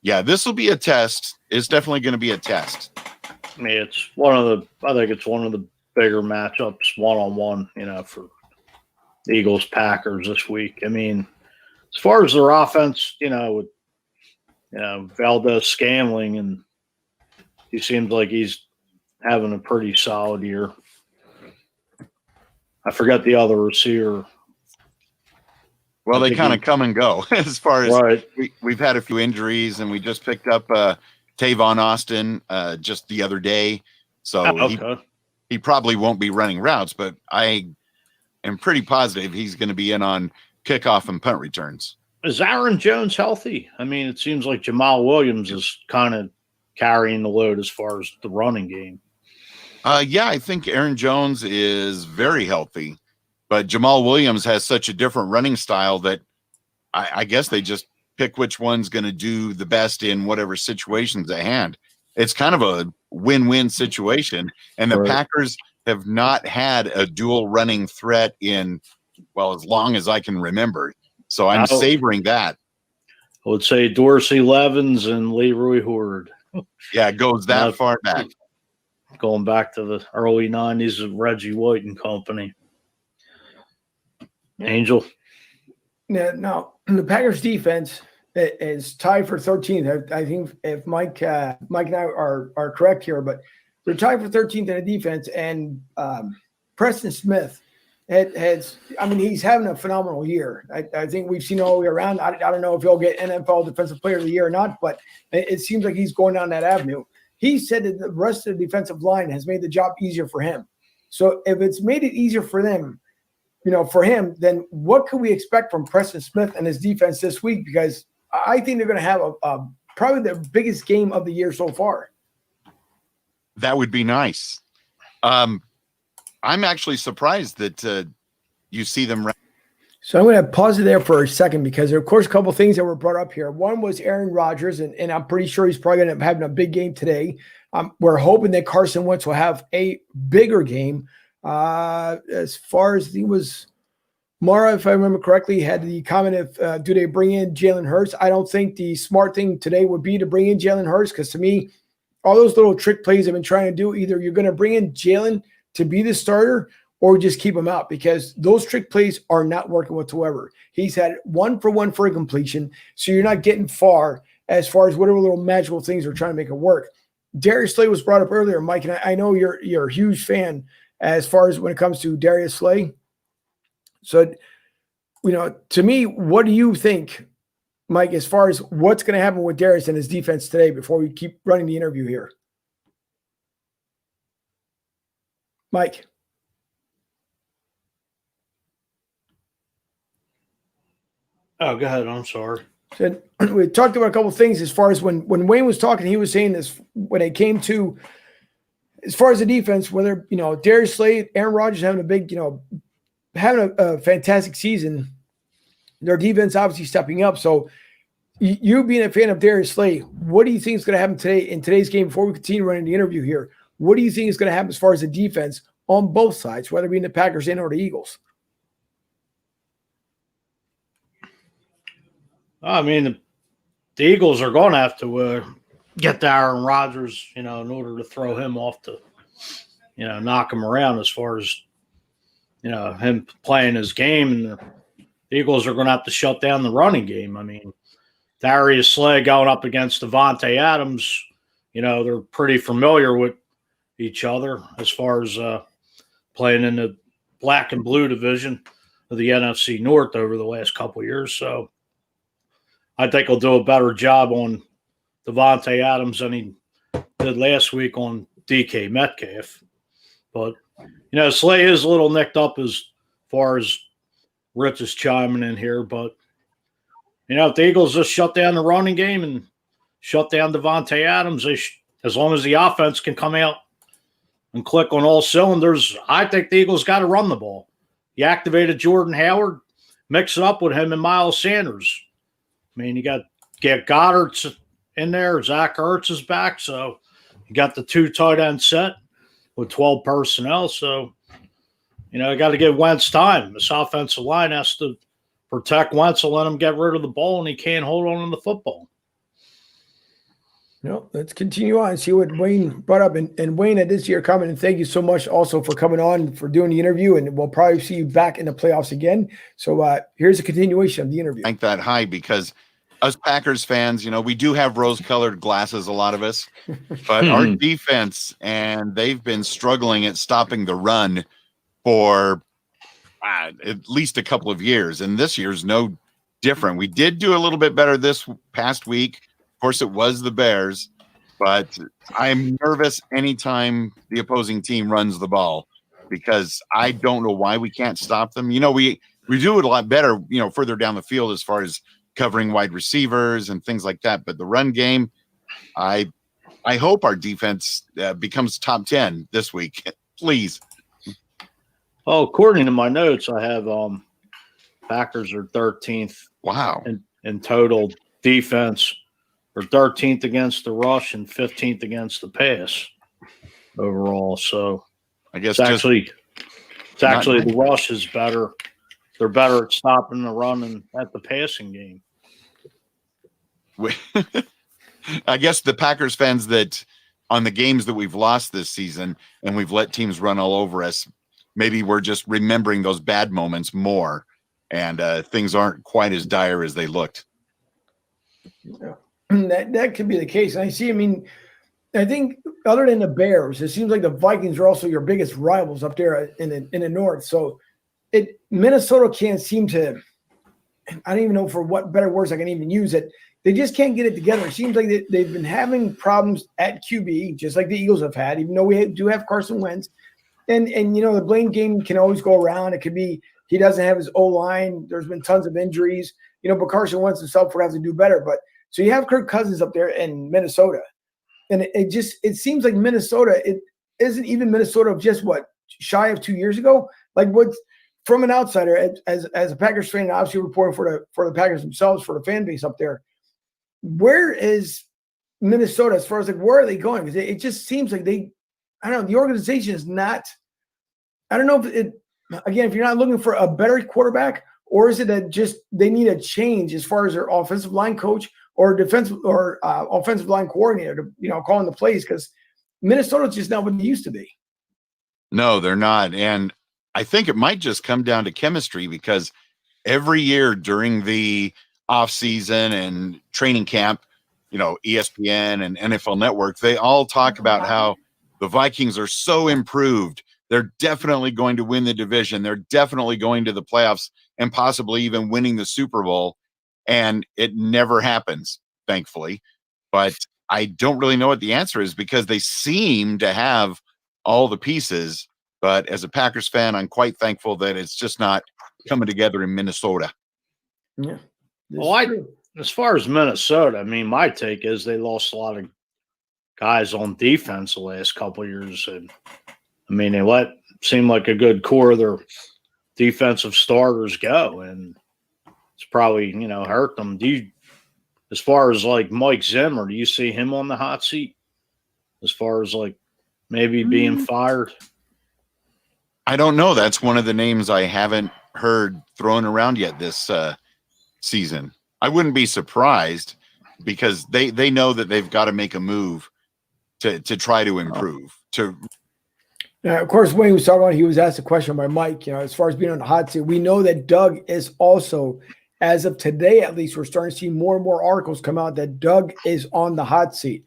this will be a test. It's definitely going to be a test. I mean, I think it's one of the bigger matchups one-on-one, for Eagles Packers this week. I mean, as far as their offense, with Valdez-Scantling, and he seems like he's having a pretty solid year. I forgot the other receiver. Well, they kind of come and go as far as right. We've had a few injuries, and we just picked up Tavon Austin just the other day. So he probably won't be running routes, but I am pretty positive he's going to be in on kickoff and punt returns. Is Aaron Jones healthy? I mean, it seems like Jamal Williams is kind of carrying the load as far as the running game. Yeah, I think Aaron Jones is very healthy, but Jamal Williams has such a different running style that I guess they just pick which one's going to do the best in whatever situations at hand. It's kind of a win-win situation, and the Right. Packers have not had a dual running threat in, well, as long as I can remember. So I'm Oh. savoring that. I would say Dorsey Levens and Leroy Horde. Yeah, it goes that far back. Going back to the early 90s of Reggie White and company. Angel. Now, the Packers defense is tied for 13th. I think if Mike and I are correct here, but they're tied for 13th in the defense. And Preston Smith he's having a phenomenal year. I think we've seen all the way around. I don't know if he'll get NFL Defensive Player of the Year or not, but it seems like he's going down that avenue. He said that the rest of the defensive line has made the job easier for him. So if it's made it easier for them, for him, then what can we expect from Preston Smith and his defense this week? Because I think they're going to have a probably the biggest game of the year so far. That would be nice. I'm actually surprised that you see them. So I'm going to pause it there for a second because there are, of course, a couple of things that were brought up here. One was Aaron Rodgers, and I'm pretty sure he's probably going to end up having a big game today. We're hoping that Carson Wentz will have a bigger game. As far as he was, Mara, if I remember correctly, had the comment of do they bring in Jalen Hurts? I don't think the smart thing today would be to bring in Jalen Hurts because to me, all those little trick plays I've been trying to do, either you're going to bring in Jalen to be the starter or just keep him out because those trick plays are not working whatsoever. He's had 1-for-1 for a completion, so you're not getting far as whatever little magical things are trying to make it work. Darius Slay was brought up earlier, Mike, and I know you're a huge fan as far as when it comes to Darius Slay. So, to me, what do you think, Mike, as far as what's going to happen with Darius and his defense today before we keep running the interview here? Mike. Oh, go ahead. I'm sorry. So we talked about a couple of things as far as when Wayne was talking, he was saying this when it came to as far as the defense, whether, Darius Slay, Aaron Rodgers having a big, having a fantastic season, their defense obviously stepping up. So you being a fan of Darius Slay, what do you think is going to happen today in today's game before we continue running the interview here? What do you think is going to happen as far as the defense on both sides, whether it be in the Packers and or the Eagles? I mean, the Eagles are going to have to get to Aaron Rodgers, in order to throw him off to, knock him around as far as, him playing his game. And the Eagles are going to have to shut down the running game. I mean, Darius Slay going up against Devontae Adams, they're pretty familiar with each other as far as playing in the black and blue division of the NFC North over the last couple of years. So I think he'll do a better job on Devontae Adams than he did last week on DK Metcalf. But, Slay is a little nicked up as far as Rich is chiming in here. But, if the Eagles just shut down the running game and shut down Devontae Adams, as long as the offense can come out and click on all cylinders, I think the Eagles got to run the ball. You activated Jordan Howard, mix it up with him and Miles Sanders. I mean, you got Goddard in there. Zach Ertz is back. So you got the 2 tight end set with 12 personnel. So, you got to give Wentz time. This offensive line has to protect Wentz and let him get rid of the ball, and he can't hold on to the football. Let's continue on and see what Wayne brought up. And Wayne, at this year coming, and thank you so much also for coming on, for doing the interview, and we'll probably see you back in the playoffs again. So here's a continuation of the interview. Rank that high because us Packers fans, we do have rose-colored glasses, a lot of us, but our defense, and they've been struggling at stopping the run for at least a couple of years, and this year's no different. We did do a little bit better this past week. Of course, it was the Bears, but I'm nervous anytime the opposing team runs the ball. because I don't know why we can't stop them. We do it a lot better, further down the field as far as covering wide receivers and things like that. But the run game, I hope our defense becomes top 10 this week. Please. Oh, according to my notes, I have Packers are 13th. Wow. In total defense, or 13th against the rush and 15th against the pass overall. So I guess it's actually the rush is better. They're better at stopping the run and at the passing game. I guess the Packers fans that on the games that we've lost this season and we've let teams run all over us, maybe we're just remembering those bad moments more, and things aren't quite as dire as they looked. Yeah. That could be the case. I think other than the Bears, it seems like the Vikings are also your biggest rivals up there in the north. So Minnesota can't seem to, I don't even know for what better words I can even use it. They just can't get it together. It seems like they've been having problems at QB, just like the Eagles have had, even though we do have Carson Wentz. And the blame game can always go around. It could be he doesn't have his O-line. There's been tons of injuries, but Carson Wentz himself would have to do better. But so you have Kirk Cousins up there in Minnesota. And it seems like Minnesota, it isn't even Minnesota of just shy of 2 years ago. Like what's from an outsider, as a Packers fan, obviously reporting for the Packers themselves, for the fan base up there. Where is Minnesota as far as where are they going? Because it just seems like the organization is not. I don't know if you're not looking for a better quarterback, or is it that just they need a change as far as their offensive line coach or defensive or offensive line coordinator to calling the plays, because Minnesota's just not what they used to be. No, they're not, and I think it might just come down to chemistry, because every year during the off season and training camp, ESPN and NFL Network, they all talk about how the Vikings are so improved. They're definitely going to win the division. They're definitely going to the playoffs and possibly even winning the Super Bowl. And it never happens, thankfully. But I don't really know what the answer is, because they seem to have all the pieces. But as a Packers fan, I'm quite thankful that it's just not coming together in Minnesota. Yeah. Well, as far as Minnesota, my take is they lost a lot of guys on defense the last couple of years. And they let seem like a good core of their defensive starters go, and it's probably, hurt them. As far as Mike Zimmer, do you see him on the hot seat as far as maybe being fired? I don't know. That's one of the names I haven't heard thrown around yet this season. I wouldn't be surprised, because they know that they've got to make a move to try to improve. Now, of course, when he was talking about, he was asked a question by Mike, as far as being on the hot seat. We know that Doug is also, as of today at least, we're starting to see more and more articles come out that Doug is on the hot seat.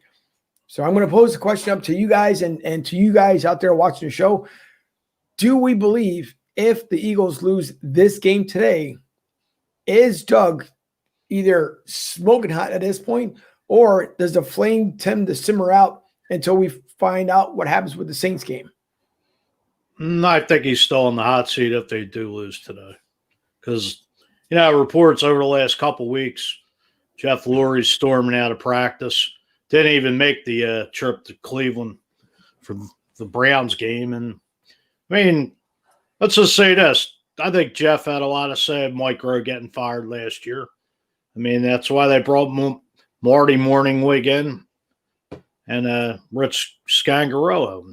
So I'm going to pose the question up to you guys and to you guys out there watching the show. Do we believe if the Eagles lose this game today, is Doug either smoking hot at this point, or does the flame tend to simmer out until we find out what happens with the Saints game? I think he's still on the hot seat if they do lose today, because reports over the last couple of weeks, Jeff Lurie's storming out of practice, didn't even make the trip to Cleveland for the Browns game. And let's just say this: I think Jeff had a lot to say of Mike Rowe getting fired last year. That's why they brought Marty Morningwig in and Rich Scangarello.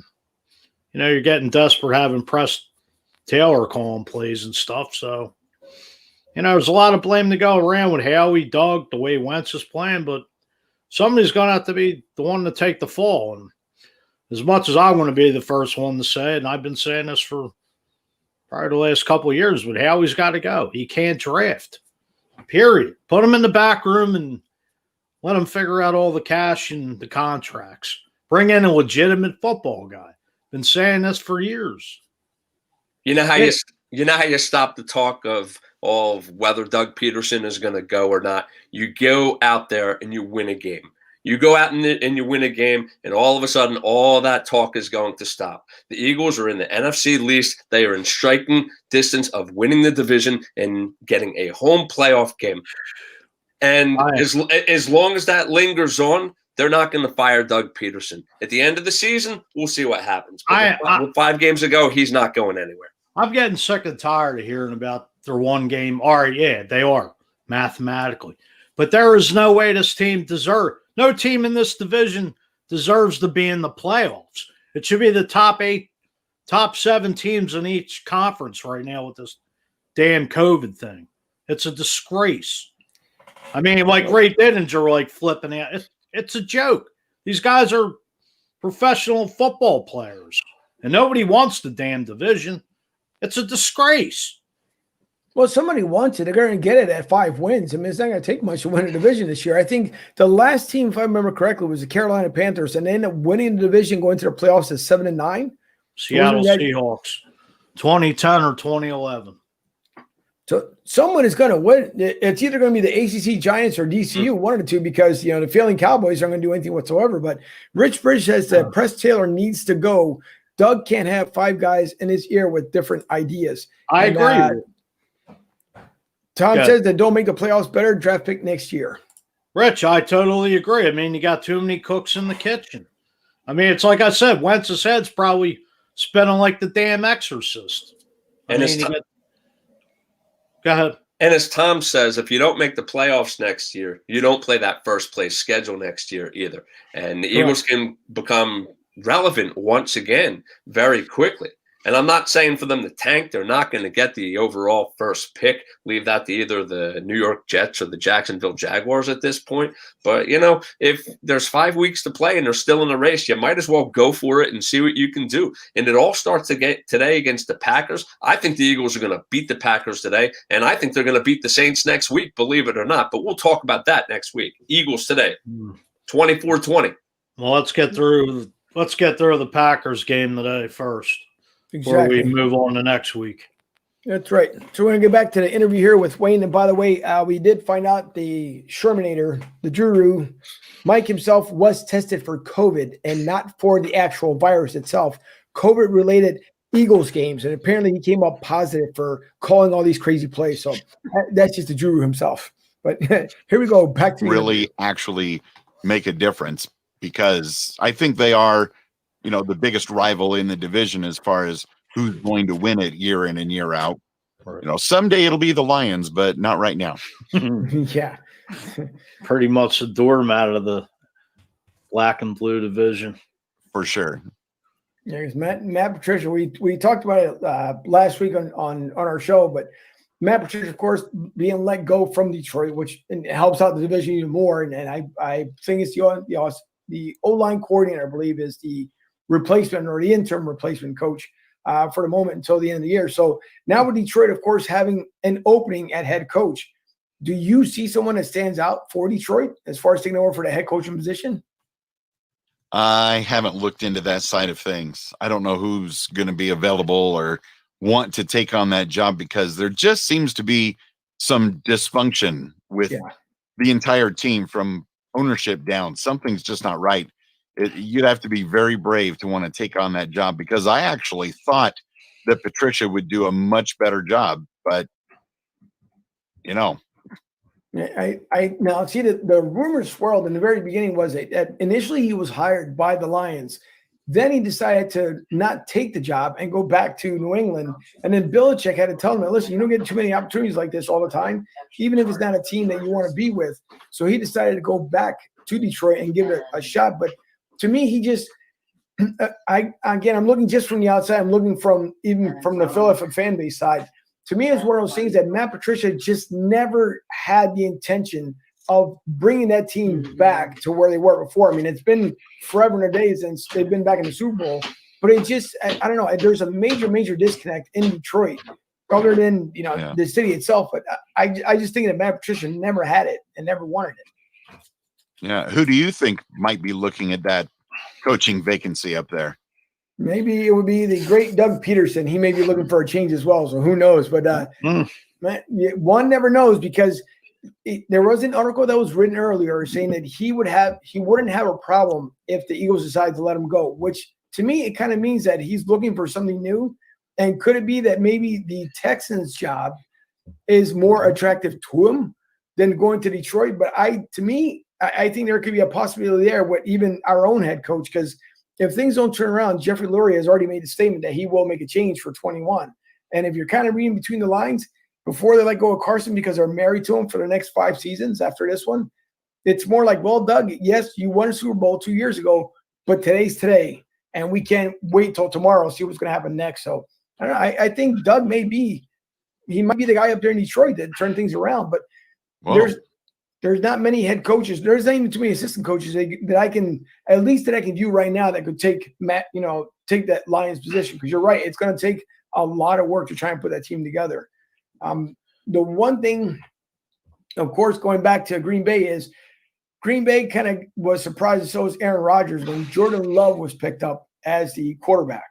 You're getting desperate having Press Taylor calling plays and stuff. So, there's a lot of blame to go around with Howie, Doug, the way Wentz is playing, but somebody's going to have to be the one to take the fall. And as much as I want to be the first one to say it, and I've been saying this for probably the last couple of years, but Howie's got to go. He can't draft, period. Put him in the back room and let him figure out all the cash and the contracts. Bring in a legitimate football guy. Been saying this for years. You know how you stop the talk of whether Doug Peterson is going to go or not? You go out there and you win a game. You go out and you win a game, and all of a sudden, all that talk is going to stop. The Eagles are in the NFC least. They are in striking distance of winning the division and getting a home playoff game. And as long as that lingers on, they're not going to fire Doug Peterson. At the end of the season, we'll see what happens. But 5 games ago, he's not going anywhere. I'm getting sick and tired of hearing about their one game. All right, yeah, they are mathematically. But there is no way this team no team in this division deserves to be in the playoffs. It should be the top 7 teams in each conference right now with this damn COVID thing. It's a disgrace. I mean, like Ray Didinger, like flipping out. It's a joke. These guys are professional football players, and nobody wants the damn division. It's a disgrace. Well, somebody wants it. They're going to get it at 5 wins. I mean, it's not going to take much to win a division this year. I think the last team, if I remember correctly, was the Carolina Panthers, and they ended up winning the division, going to the playoffs at 7-9. Seattle Seahawks, 2010 or 2011. So someone is going to win. It's either going to be the ACC Giants or DCU, one of the two, because the failing Cowboys aren't going to do anything whatsoever. But Rich Bridge says that Press Taylor needs to go. Doug can't have 5 guys in his ear with different ideas. I agree. Tom says that don't make the playoffs better, draft pick next year. Rich, I totally agree. I mean, you got too many cooks in the kitchen. I mean, it's like I said, Wentz's head's probably spinning like the damn exorcist. Go ahead. And as Tom says, if you don't make the playoffs next year, you don't play that first place schedule next year either. And the Eagles can become relevant once again very quickly. And I'm not saying for them to tank. They're not going to get the overall first pick. Leave that to either the New York Jets or the Jacksonville Jaguars at this point. But, if there's 5 weeks to play and they're still in the race, you might as well go for it and see what you can do. And it all starts today against the Packers. I think the Eagles are going to beat the Packers today, and I think they're going to beat the Saints next week, believe it or not. But we'll talk about that next week. Eagles today, 24-20. Well, let's get through the Packers game today first. Exactly. Before we move on to next week. That's right. So we're going to get back to the interview here with Wayne. And by the way, we did find out the Shermanator, the Guru, Mike himself was tested for COVID and not for the actual virus itself. COVID-related Eagles games. And apparently he came up positive for calling all these crazy plays. So that's just the Guru himself. But here we go. Back to really actually make a difference, because I think they are – the biggest rival in the division as far as who's going to win it year in and year out. Someday it'll be the Lions, but not right now. Yeah. Pretty much the doormat of the black and blue division. For sure. Yeah, because Matt Patricia, we talked about it last week on our show, but Matt Patricia, of course, being let go from Detroit, which helps out the division even more. And I think it's the O-line coordinator, I believe, is the replacement or the interim replacement coach for the moment until the end of the year. So now with Detroit, of course, having an opening at head coach, do you see someone that stands out for Detroit as far as taking over for the head coaching position? I haven't looked into that side of things. I don't know who's going to be available or want to take on that job, because there just seems to be some dysfunction with the entire team from ownership down. Something's just not right. You'd have to be very brave to want to take on that job, because I actually thought that Patricia would do a much better job, but I now see that the rumors swirled in the very beginning was that initially he was hired by the Lions. Then he decided to not take the job and go back to New England. And then Belichick had to tell him, listen, you don't get too many opportunities like this all the time, even if it's not a team that you want to be with. So he decided to go back to Detroit and give it a shot. But to me, he just I'm looking just from the outside. I'm looking from the Philadelphia fan base side. To me, it's one of those things that Matt Patricia just never had the intention of bringing that team back to where they were before. I mean, it's been forever and a day since they've been back in the Super Bowl. But it just, I don't know. There's a major disconnect in Detroit, other than the city itself. But I just think that Matt Patricia never had it and never wanted it. Yeah. Who do you think might be looking at that coaching vacancy up there? Maybe it would be the great Doug Peterson. He may be looking for a change as well. So who knows? But man, one never knows, because there was an article that was written earlier saying that he wouldn't have a problem if the Eagles decided to let him go, which to me, it kind of means that he's looking for something new. And could it be that maybe the Texans job is more attractive to him than going to Detroit? But I think there could be a possibility there with even our own head coach, because if things don't turn around, Jeffrey Lurie has already made a statement that he will make a change for 21. And if you're kind of reading between the lines, before they let go of Carson because they're married to him for the next 5 seasons after this one, it's more like, well, Doug, yes, you won a Super Bowl 2 years ago, but today's today, and we can't wait till tomorrow to see what's going to happen next. So I don't know. I think Doug might be the guy up there in Detroit that turn things around, but there's not many head coaches. There's not even too many assistant coaches that I can view right now that could take take that Lions position. Because you're right, it's going to take a lot of work to try and put that team together. The one thing, of course, going back to Green Bay is Green Bay kind of was surprised, and so was Aaron Rodgers when Jordan Love was picked up as the quarterback.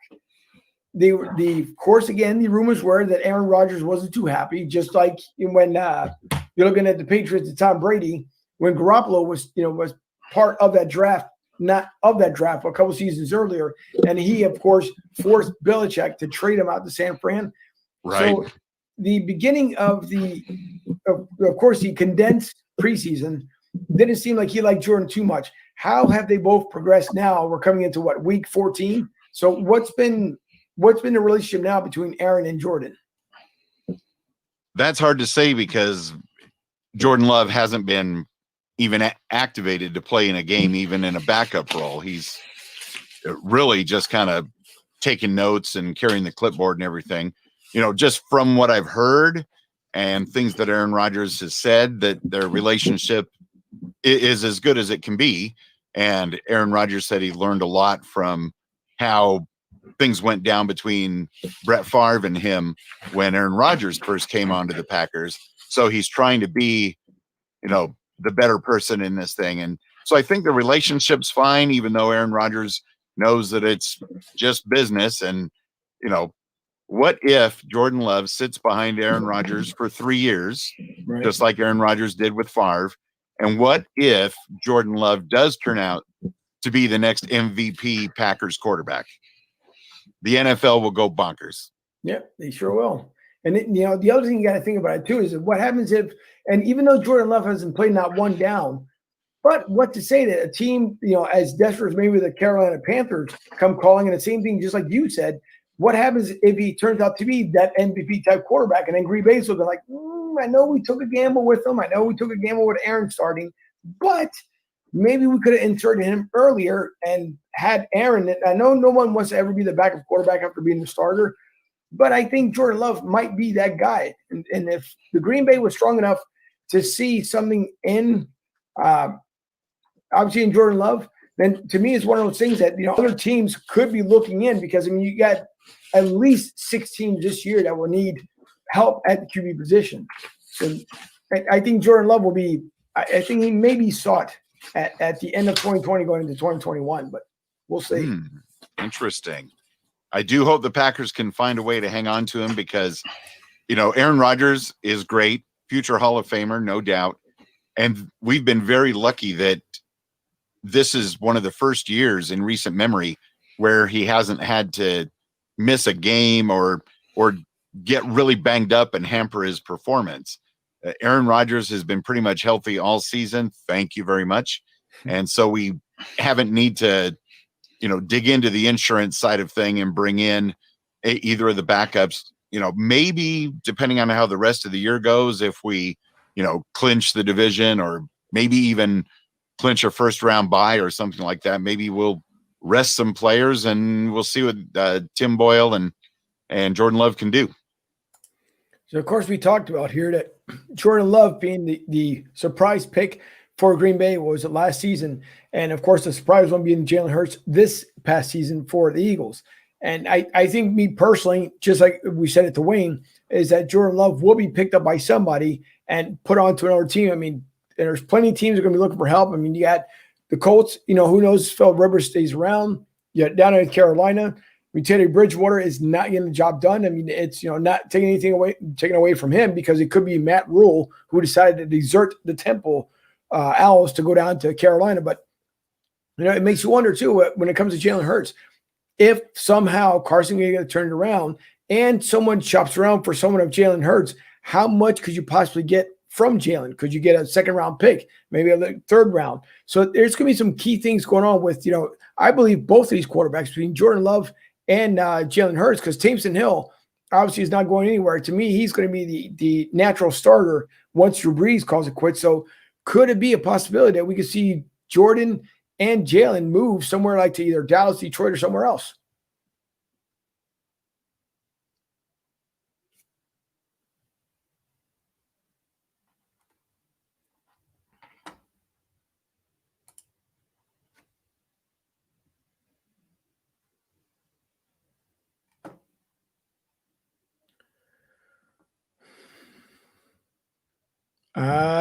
Of course, again, the rumors were that Aaron Rodgers wasn't too happy, just like when you're looking at the Patriots and Tom Brady, when Garoppolo was part of that draft, not of that draft, a couple seasons earlier, and he, of course, forced Belichick to trade him out to San Fran. Right. So the beginning of of course, the condensed preseason didn't seem like he liked Jordan too much. How have they both progressed now? We're coming into week 14. So what's been the relationship now between Aaron and Jordan? That's hard to say because Jordan Love hasn't been even activated to play in a game, even in a backup role. He's really just kind of taking notes and carrying the clipboard and everything. Just from what I've heard and things that Aaron Rodgers has said, that their relationship is as good as it can be. And Aaron Rodgers said he learned a lot from how things went down between Brett Favre and him when Aaron Rodgers first came onto the Packers. So he's trying to be, the better person in this thing. And so I think the relationship's fine, even though Aaron Rodgers knows that it's just business. And, what if Jordan Love sits behind Aaron Rodgers for 3 years, Right. just like Aaron Rodgers did with Favre? And what if Jordan Love does turn out to be the next MVP Packers quarterback? The NFL will go bonkers. Yeah, they sure will. And the other thing you got to think about it too is what happens if, and even though Jordan Love hasn't played not one down, but what to say that a team, as desperate as maybe the Carolina Panthers come calling, and the same thing, just like you said, what happens if he turns out to be that MVP type quarterback? And then Green Bay's looking like, I know we took a gamble with him. I know we took a gamble with Aaron starting, but maybe we could have inserted him earlier and had Aaron. I know no one wants to ever be the backup quarterback after being the starter, but I think Jordan Love might be that guy. And if the Green Bay was strong enough to see something in, obviously in Jordan Love, then to me it's one of those things that other teams could be looking in, because you got at least 6 teams this year that will need help at the QB position. So I think Jordan Love will be. I think he may be sought at the end of 2020 going into 2021, but we'll see. Interesting. I do hope the Packers can find a way to hang on to him because, Aaron Rodgers is great, future Hall of Famer, no doubt. And we've been very lucky that this is one of the first years in recent memory where he hasn't had to miss a game or get really banged up and hamper his performance. Aaron Rodgers has been pretty much healthy all season. Thank you very much. And so we haven't need to, dig into the insurance side of thing and bring in either of the backups. Maybe depending on how the rest of the year goes, if we, clinch the division or maybe even clinch a first round bye or something like that, maybe we'll rest some players and we'll see what Tim Boyle and Jordan Love can do. So, of course, we talked about here that Jordan Love being the surprise pick for Green Bay was last season. And, of course, the surprise one being Jalen Hurts this past season for the Eagles. And I think me personally, just like we said it to Wayne, is that Jordan Love will be picked up by somebody and put onto another team. I mean, there's plenty of teams that are going to be looking for help. I mean, you got the Colts, who knows if Phil Rivers stays around. You got down in Carolina. mean, Teddy Bridgewater is not getting the job done. I mean, it's, not taking away from him, because it could be Matt Rule who decided to desert the Temple Owls to go down to Carolina. But, it makes you wonder too, when it comes to Jalen Hurts, if somehow Carson can get turned around and someone shops around for someone of Jalen Hurts, how much could you possibly get from Jalen? Could you get a second-round pick, maybe a third round? So there's going to be some key things going on with, I believe both of these quarterbacks, between Jordan Love and Jalen Hurts, because Taysom Hill obviously is not going anywhere. To me, he's going to be the natural starter once Drew Brees calls it quits. So could it be a possibility that we could see Jordan and Jalen move somewhere like to either Dallas, Detroit, or somewhere else?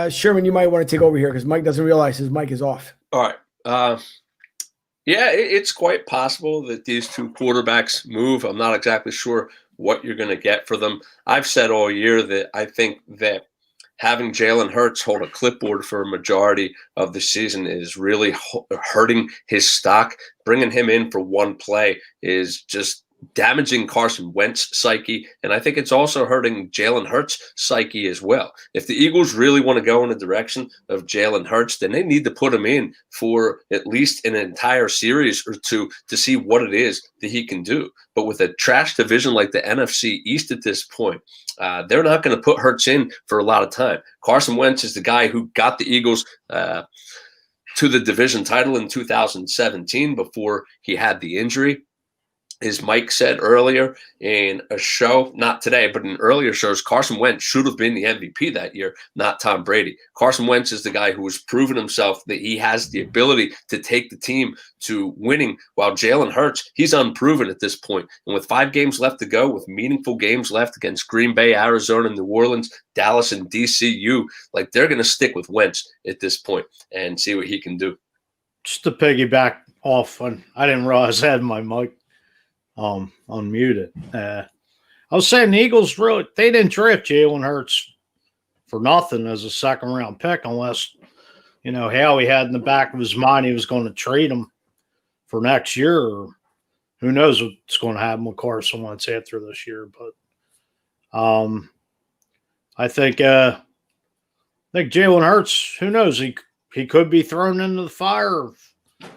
Sherman, you might want to take over here because Mike doesn't realize his mic is off. All right. Yeah, it's quite possible that these two quarterbacks move. I'm not exactly sure what you're going to get for them. I've said all year that I think that having Jalen Hurts hold a clipboard for a majority of the season is really hurting his stock. Bringing him in for one play is just damaging Carson Wentz's psyche, and I think it's also hurting Jalen Hurts' psyche as well. If the Eagles really want to go in the direction of Jalen Hurts, then they need to put him in for at least an entire series or two to see what it is that he can do. But with a trash division like the NFC East at this point, they're not going to put Hurts in for a lot of time. Carson Wentz is the guy who got the Eagles to the division title in 2017 before he had the injury. As Mike said earlier in a show, not today, but in earlier shows, Carson Wentz should have been the MVP that year, not Tom Brady. Carson Wentz is the guy who has proven himself that he has the ability to take the team to winning, while Jalen Hurts, he's unproven at this point. And with 5 games left to go, with meaningful games left against Green Bay, Arizona, New Orleans, Dallas, and DCU, like they're going to stick with Wentz at this point and see what he can do. Just to piggyback off, and I didn't realize I had my mic unmuted. I was saying the Eagles they didn't draft Jalen Hurts for nothing as a second-round pick, unless Howie had in the back of his mind he was going to trade him for next year, or who knows what's going to happen with Carson Wentz after this year. But I think Jalen Hurts, who knows, he could be thrown into the fire.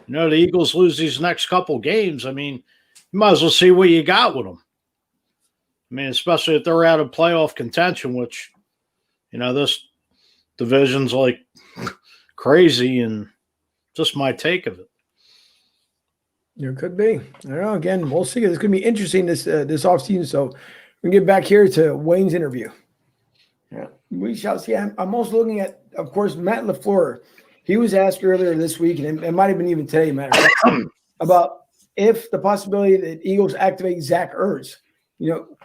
The Eagles lose these next couple games. I mean, you might as well see what you got with them. I mean, especially if they're out of playoff contention, which, this division's like crazy, and just my take of it. There could be. I don't know. Again, we'll see. It's going to be interesting this offseason. So we can get back here to Wayne's interview. Yeah, we shall see. I'm also looking at, of course, Matt LaFleur. He was asked earlier this week, and it might have been even today, Matt, about if the possibility that Eagles activate Zach Ertz.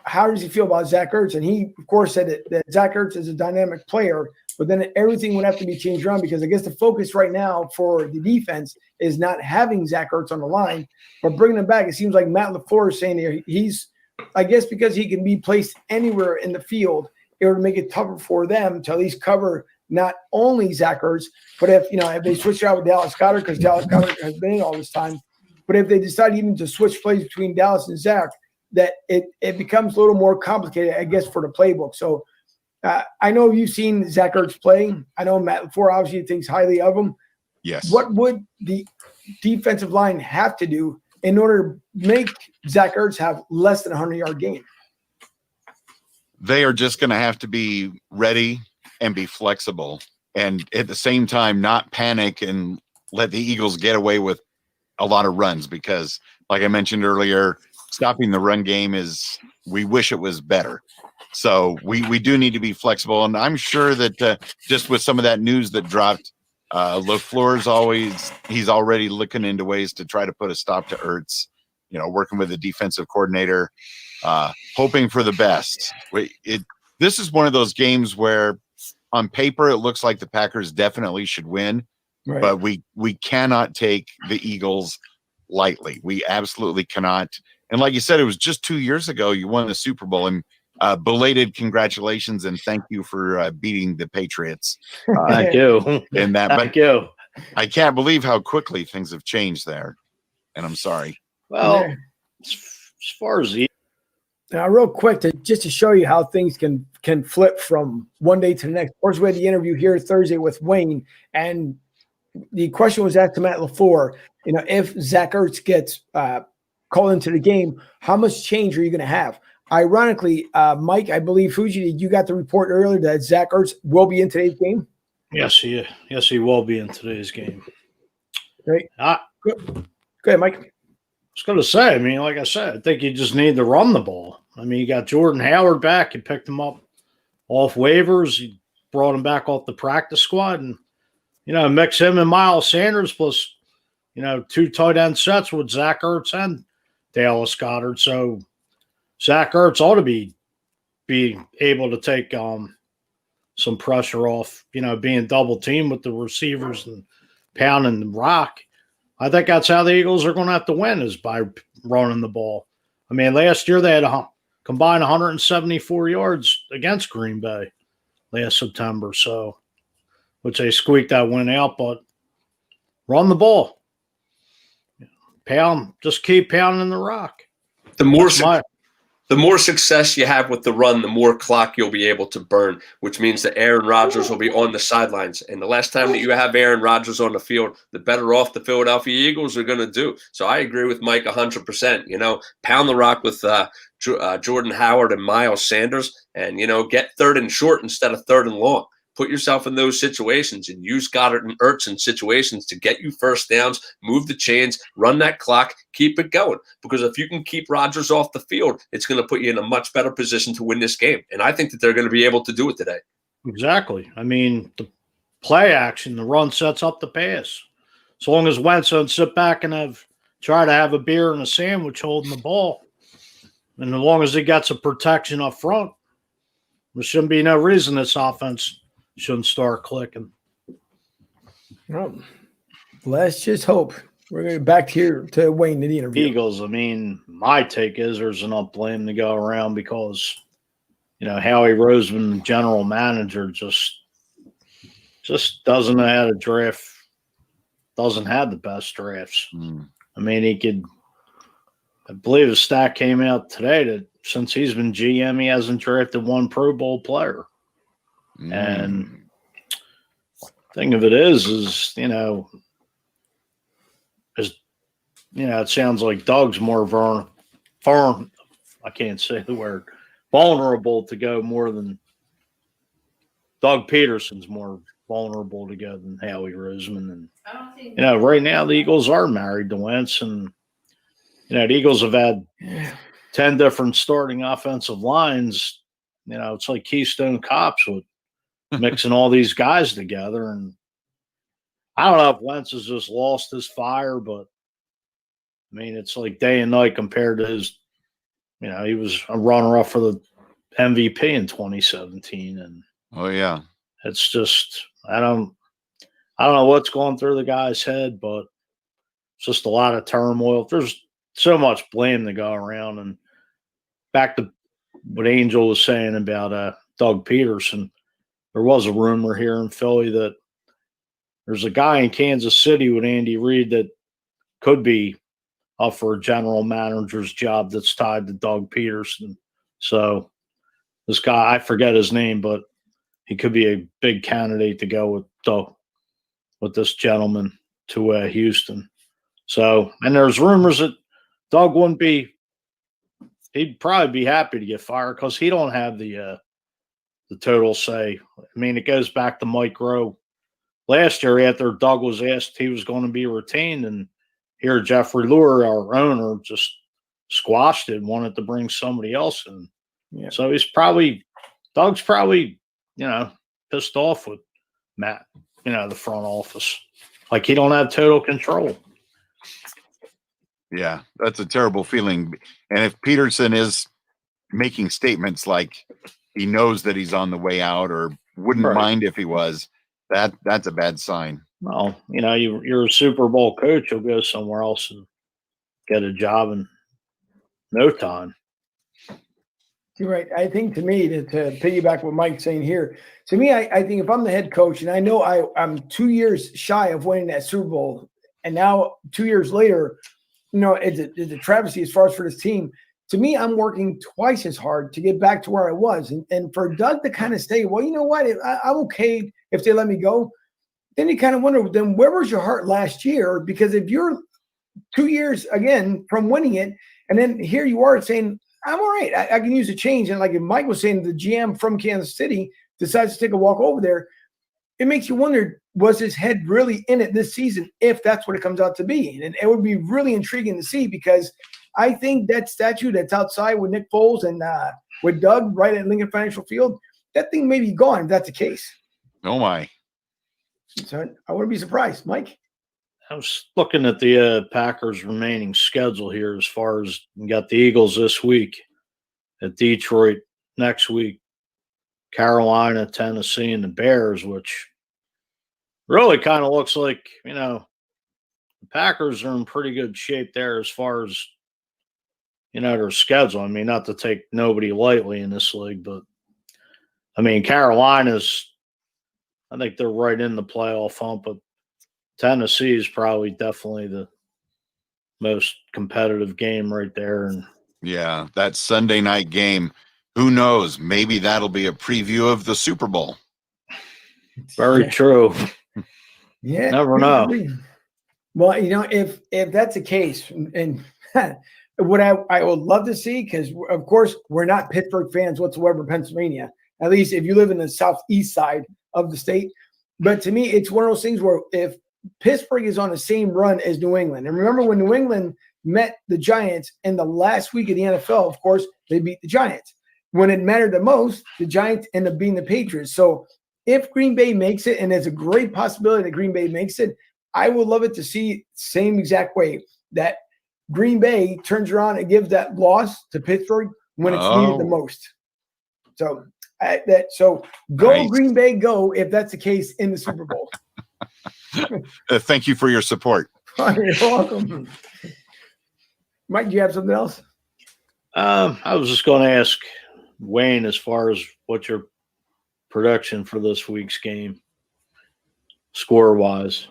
How does he feel about Zach Ertz? And he, of course, said that Zach Ertz is a dynamic player, but then everything would have to be changed around, because I guess the focus right now for the defense is not having Zach Ertz on the line, but bringing him back. It seems like Matt LaFleur is saying here he's, I guess, because he can be placed anywhere in the field, it would make it tougher for them to at least cover not only Zach Ertz, but if they switch out with Dallas Goedert, because Dallas Goedert has been in all this time. But if they decide even to switch plays between Dallas and Zach, that it becomes a little more complicated, I guess, for the playbook. So I know you've seen Zach Ertz play. I know Matt LaFleur obviously thinks highly of him. Yes. What would the defensive line have to do in order to make Zach Ertz have less than a 100-yard game? They are just going to have to be ready and be flexible, and at the same time not panic and let the Eagles get away with a lot of runs, because like I mentioned earlier, stopping the run game we wish it was better. So we do need to be flexible. And I'm sure that just with some of that news that dropped, LaFleur's he's already looking into ways to try to put a stop to Ertz, working with the defensive coordinator, hoping for the best. This is one of those games where on paper, it looks like the Packers definitely should win. Right. But we cannot take the Eagles lightly. We absolutely cannot. And like you said, it was just 2 years ago you won the Super Bowl. And belated congratulations and thank you for beating the Patriots. Thank you. In that, Thank you. I can't believe how quickly things have changed there. And I'm sorry. Well, Yeah. as far as the Now, real quick, just to show you how things can flip from one day to the next. Of course, we had the interview here Thursday with Wayne, and the question was asked to Matt LaFleur, if Zach Ertz gets called into the game, how much change are you going to have? Ironically, Mike, I believe Fuji, you got the report earlier that Zach Ertz will be in today's game. yes, he will be in today's game. Great. Go ahead, Mike. I was going to say, I mean, like I said, I think you just need to run the ball. I mean, you got Jordan Howard back. You picked him up off waivers. You brought him back off the practice squad. And, mix him and Miles Sanders plus, 2 tight end sets with Zach Ertz and Dallas Goedert. So Zach Ertz ought to be able to take some pressure off, being double teamed with the receivers and pounding the rock. I think that's how the Eagles are going to have to win is by running the ball. I mean, last year they had a combined 174 yards against Green Bay last September, so which they squeaked that win out, but run the ball. Just keep pounding the rock. The more success you have with the run, the more clock you'll be able to burn, which means that Aaron Rodgers will be on the sidelines. And the less time that you have Aaron Rodgers on the field, the better off the Philadelphia Eagles are going to do. So I agree with Mike 100%. Pound the rock with Jordan Howard and Miles Sanders and, get 3rd and short instead of 3rd and long. Put yourself in those situations and use Goedert and Ertz in situations to get you first downs, move the chains, run that clock, keep it going. Because if you can keep Rodgers off the field, it's going to put you in a much better position to win this game. And I think that they're going to be able to do it today. Exactly. I mean, the play action, the run sets up the pass. As long as Wentz don't sit back and try to have a beer and a sandwich holding the ball, and as long as he gets a protection up front, there shouldn't be no reason this offense shouldn't start clicking. Well, let's just hope. We're going to back here to Wayne in the interview. Eagles, I mean, my take is there's enough blame to go around because, Howie Roseman, the general manager, just doesn't know how to draft, doesn't have the best drafts. I mean, I believe a stat came out today that since he's been GM, he hasn't drafted one Pro Bowl player. And thing of it is, it sounds like Doug's more I can't say the word, vulnerable to go more than Doug Peterson's more vulnerable to go than Howie Roseman. And, right now the Eagles are married to Wentz and, the Eagles have had 10 different starting offensive lines. It's like Keystone Cops with mixing all these guys together. And I don't know if Wentz has just lost his fire, but I mean, it's like day and night compared to his, he was a runner-up for the MVP in 2017. And oh yeah, it's just, I don't know what's going through the guy's head, but it's just a lot of turmoil. There's so much blame to go around. And back to what Angel was saying about Doug Peterson, there was a rumor here in Philly that there's a guy in Kansas City with Andy Reid that could be up for a general manager's job that's tied to Doug Peterson. So this guy, I forget his name, but he could be a big candidate to go with this gentleman to Houston. So, and there's rumors that Doug he'd probably be happy to get fired because he don't have the total say. I mean, it goes back to Mike Rowe. Last year, after Doug was asked he was going to be retained, and here Jeffrey Lurie, our owner, just squashed it and wanted to bring somebody else in. Yeah. So Doug's probably, pissed off with Matt, the front office. Like he don't have total control. Yeah, that's a terrible feeling. And if Peterson is making statements like he knows that he's on the way out or wouldn't mind if he was, that's a bad sign. Well, you're a Super Bowl coach. You'll go somewhere else and get a job and no time. You're right. I think to me, to piggyback what Mike's saying here, to me, I think if I'm the head coach, and I know I'm 2 years shy of winning that Super Bowl, and now 2 years later, it's a travesty as far as for this team. To me, I'm working twice as hard to get back to where I was. And for Doug to kind of say, well, you know what, I'm okay if they let me go, then you kind of wonder, then where was your heart last year? Because if you're 2 years, again, from winning it, and then here you are saying, I'm all right, I can use a change. And like if Mike was saying, the GM from Kansas City decides to take a walk over there, it makes you wonder, was his head really in it this season if that's what it comes out to be? And it would be really intriguing to see, because I think that statue that's outside with Nick Foles and with Doug right at Lincoln Financial Field, that thing may be gone if that's the case. Oh, my. So I wouldn't be surprised. Mike? I was looking at the Packers' remaining schedule here as far as you got the Eagles this week, at Detroit next week, Carolina, Tennessee, and the Bears, which really kind of looks like, the Packers are in pretty good shape there as far as, their schedule. I mean, not to take nobody lightly in this league, but, Carolina's, I think they're right in the playoff hunt, but Tennessee is probably definitely the most competitive game right there. And yeah, that Sunday night game, who knows? Maybe that'll be a preview of the Super Bowl. Very true. Yeah. Never know. Well, if that's the case, and what I would love to see, because of course we're not Pittsburgh fans whatsoever in Pennsylvania, at least if you live in the southeast side of the state. But to me, it's one of those things where if Pittsburgh is on the same run as New England, and remember when New England met the Giants in the last week of the NFL, of course, they beat the Giants. When it mattered the most, the Giants end up beating the Patriots. So if Green Bay makes it, and there's a great possibility that Green Bay makes it, I would love it to see same exact way that Green Bay turns around and gives that loss to Pittsburgh when it's needed the most. So go nice. Green Bay, go if that's the case in the Super Bowl. Thank you for your support. You're welcome. Mike, do you have something else? I was just going to ask Wayne, as far as what's your prediction for this week's game, score-wise?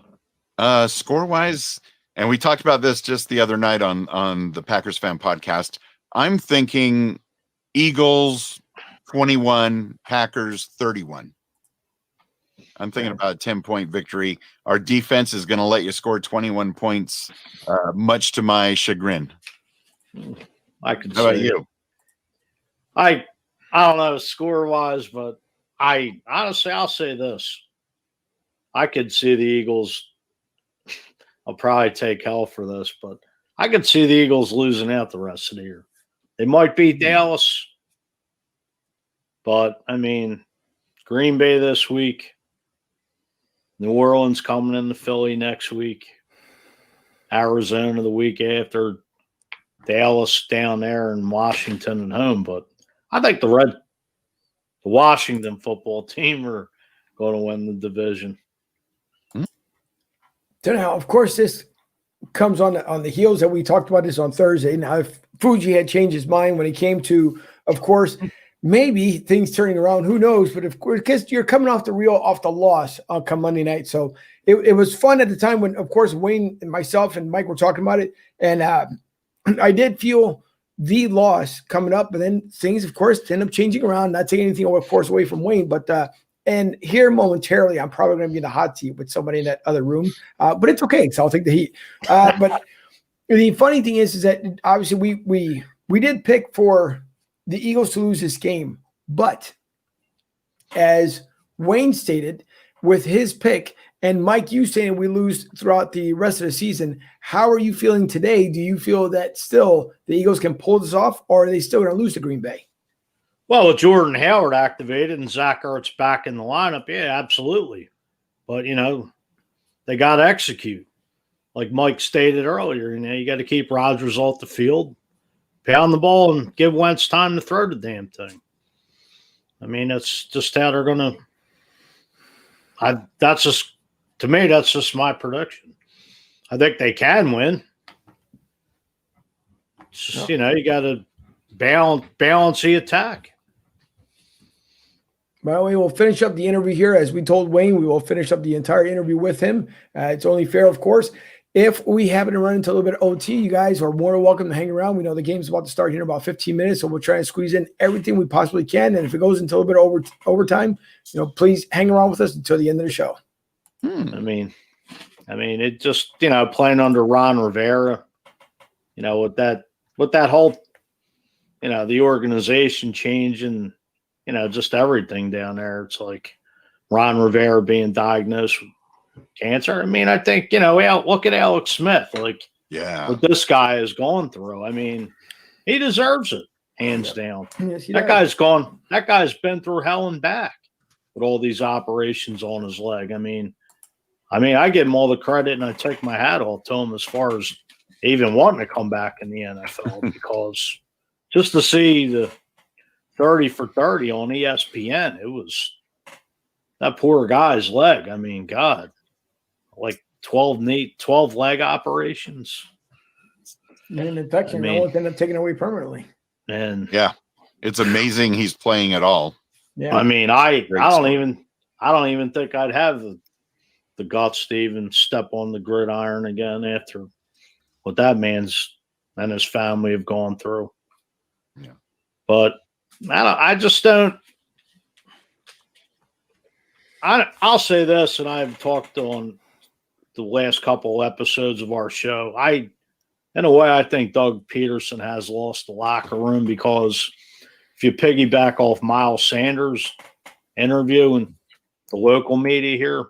Score-wise, and we talked about this just the other night on the Packers Fan Podcast, I'm thinking Eagles 21, Packers 31. I'm thinking about a 10-point victory. Our defense is going to let you score 21 points, much to my chagrin. I could How about you? I don't know score-wise, but honestly, I'll say this. I could see the Eagles. I'll probably take hell for this, but I could see the Eagles losing out the rest of the year. They might beat Dallas, but Green Bay this week, New Orleans coming into Philly next week, Arizona the week after, Dallas down there, and Washington at home. But I think the Washington football team are going to win the division. So now, of course, this comes on the heels that we talked about this on Thursday. Now, if Fuji had changed his mind when he came to, of course, maybe things turning around, who knows? But of course, because you're coming off the loss come Monday night. So it was fun at the time when, of course, Wayne and myself and Mike were talking about it. And I did feel the loss coming up, but then things, of course, end up changing around. Not taking anything, of course, away from Wayne, but and here momentarily, I'm probably going to be in the hot seat with somebody in that other room, but it's okay, so I'll take the heat. But the funny thing is that obviously we did pick for the Eagles to lose this game, but as Wayne stated with his pick, and Mike, you saying we lose throughout the rest of the season, how are you feeling today? Do you feel that still the Eagles can pull this off, or are they still going to lose to Green Bay? Well, with Jordan Howard activated and Zach Ertz back in the lineup, yeah, absolutely. But, they got to execute. Like Mike stated earlier, you got to keep Rodgers off the field, pound the ball, and give Wentz time to throw the damn thing. That's just how they're going to – to me, that's just my prediction. I think they can win. Just, you know, you got to balance the attack. By the way, we'll finish up the interview here. As we told Wayne, we will finish up the entire interview with him. It's only fair, of course. If we happen to run into a little bit of OT, you guys are more than welcome to hang around. We know the game's about to start here in about 15 minutes, so we'll try and squeeze in everything we possibly can. And if it goes into a little bit of overtime, you know, please hang around with us until the end of the show. I mean, it just, you know, playing under Ron Rivera, you know, with that whole, you know, the organization changing, you know, just everything down there. It's like Ron Rivera being diagnosed with cancer. I mean, I think, you know, look at Alex Smith, like what this guy has gone through. I mean, he deserves it, hands down. Yes, he That does. that guy's been through hell and back with all these operations on his leg. I mean, I give him all the credit and I take my hat off to him as far as even wanting to come back in the NFL because just to see the 30 for 30 on ESPN, it was that poor guy's leg. I mean, God, like 12 leg operations. And an infection, I mean- they'll end up taking it away permanently. And Yeah. It's amazing he's playing at all. Yeah. I mean, I Great don't story. even think I'd have the guts to even step on the gridiron again after what that man's and his family have gone through. Yeah. But I just don't. I'll say this, and I've talked on the last couple episodes of our show. In a way, I think Doug Peterson has lost the locker room because if you piggyback off Miles Sanders' interview in the local media here,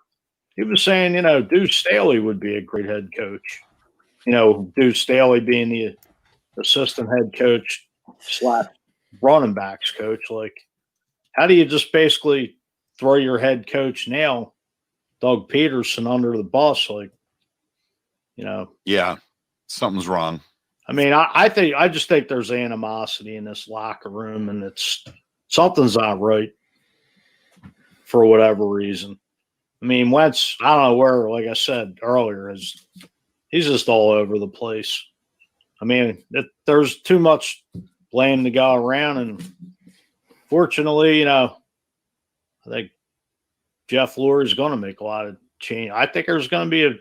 he was saying, you know, Deuce Staley would be a great head coach. You know, Deuce Staley being the assistant head coach / running backs coach. Like, how do you just basically throw your head coach now, Doug Peterson, under the bus? Like, you know, Yeah. Something's wrong. I mean, I just think there's animosity in this locker room, and something's not right for whatever reason. I mean, Wentz, I don't know where, like I said earlier, he's just all over the place. I mean, there's too much blame to go around, and fortunately, you know, I think Jeff Lurie is going to make a lot of change. I think there's going to be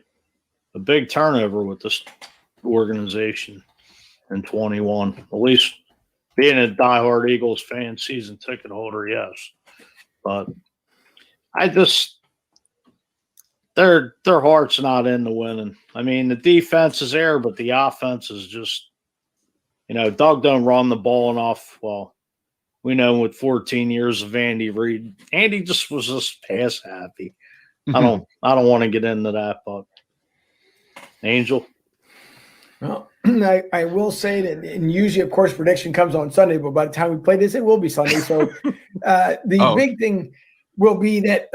a big turnover with this organization in 21. At least being a diehard Eagles fan, season ticket holder, yes. But their heart's not into winning. I mean, the defense is there, but the offense is just, you know, Doug don't run the ball enough. Well, we know with 14 years of Andy Reid, Andy just was just pass happy. I don't want to get into that, but Angel. Well, I will say that, and usually, of course, prediction comes on Sunday, but by the time we play this, it will be Sunday. So big thing will be that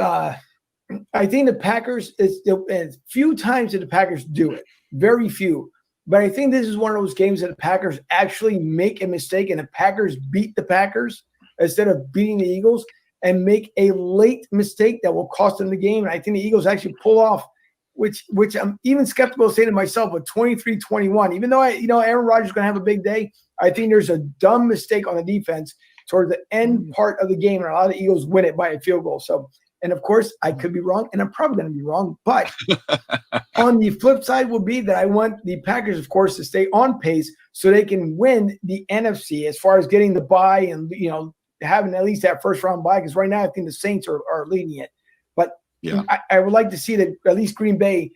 I think the Packers, it's few times that the Packers do it, very few. But I think this is one of those games that the Packers actually make a mistake and the Packers beat the Packers instead of beating the Eagles and make a late mistake that will cost them the game. And I think the Eagles actually pull off, which I'm even skeptical of saying to myself, with 23-21, even though Aaron Rodgers is going to have a big day, I think there's a dumb mistake on the defense towards the end part of the game, and a lot of the Eagles win it by a field goal. So, and of course, I could be wrong, and I'm probably going to be wrong. But on the flip side will be that I want the Packers, of course, to stay on pace so they can win the NFC as far as getting the bye and, you know, having at least that first round bye. Because right now, I think the Saints are leading it. But Yeah. I would like to see that at least Green Bay,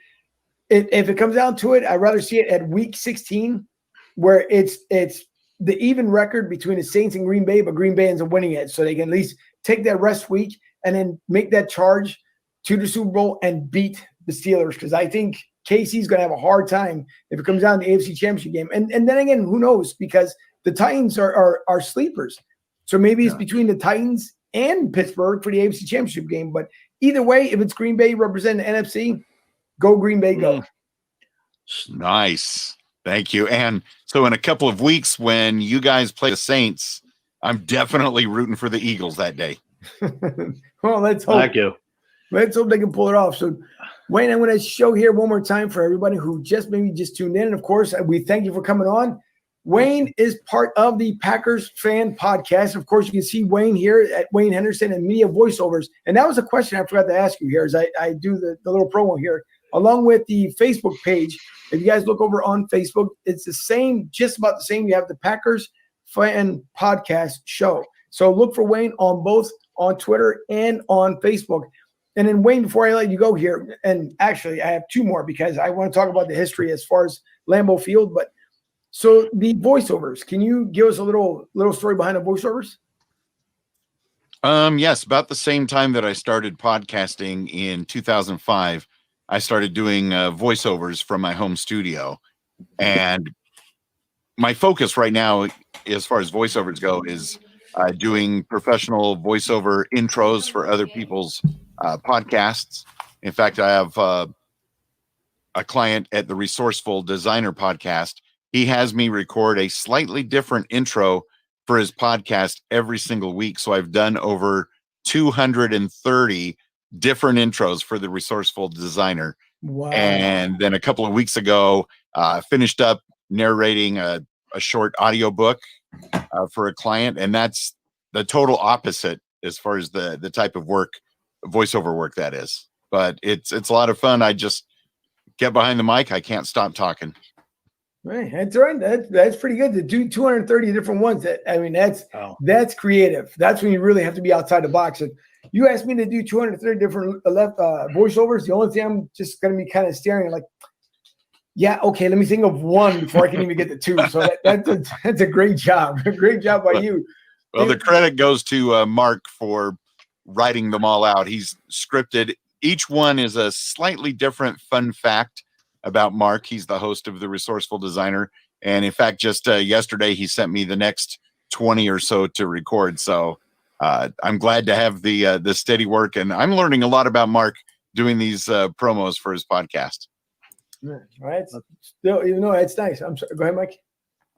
if it comes down to it, I'd rather see it at week 16 where it's the even record between the Saints and Green Bay, but Green Bay ends up winning it. So they can at least take that rest week and then make that charge to the Super Bowl and beat the Steelers. Because I think KC's going to have a hard time if it comes down to the AFC Championship game. And then again, who knows? Because the Titans are sleepers. So maybe it's between the Titans and Pittsburgh for the AFC Championship game. But either way, if it's Green Bay representing the NFC, go Green Bay, go. Nice. Thank you. And so in a couple of weeks when you guys play the Saints, I'm definitely rooting for the Eagles that day. Well, let's hope. Thank you. Let's hope they can pull it off. So, Wayne, I'm going to show here one more time for everybody who just maybe just tuned in. And, of course, we thank you for coming on. Wayne is part of the Packers Fan Podcast. Of course, you can see Wayne here at Wayne Henderson and Media Voiceovers. And that was a question I forgot to ask you here as I do the little promo here, along with the Facebook page. If you guys look over on Facebook, it's the same, just about the same. You have the Packers Fan Podcast show. So look for Wayne on both on Twitter and on Facebook. And then, Wayne, before I let you go here, and actually I have two more because I want to talk about the history as far as Lambeau Field. But so the voiceovers, can you give us a little story behind the voiceovers? Yes, about the same time that I started podcasting in 2005, I started doing voiceovers from my home studio. And my focus right now, as far as voiceovers go, is doing professional voiceover intros for other people's podcasts. In fact, I have a client at the Resourceful Designer podcast. He has me record a slightly different intro for his podcast every single week. So I've done over 230 different intros for the Resourceful Designer. Wow. And then a couple of weeks ago, finished up narrating a short audiobook for a client. And that's the total opposite as far as the type of work, voiceover work that is. But it's a lot of fun. I just get behind the mic. I can't stop talking. Right, that's right. That's pretty good to do 230 different ones. That's creative. That's when you really have to be outside the box. If you asked me to do 230 different voiceovers, the only thing I'm just going to be kind of staring like, yeah, okay, let me think of one before I can even get to two. So that's a great job. Great job by you. Well, the credit goes to Mark for writing them all out. He's scripted. Each one is a slightly different fun fact about Mark. He's the host of the Resourceful Designer. And in fact, just yesterday, he sent me the next 20 or so to record. So I'm glad to have the steady work. And I'm learning a lot about Mark doing these promos for his podcast. All right. Still, even though it's nice. I'm sorry. Go ahead, Mike.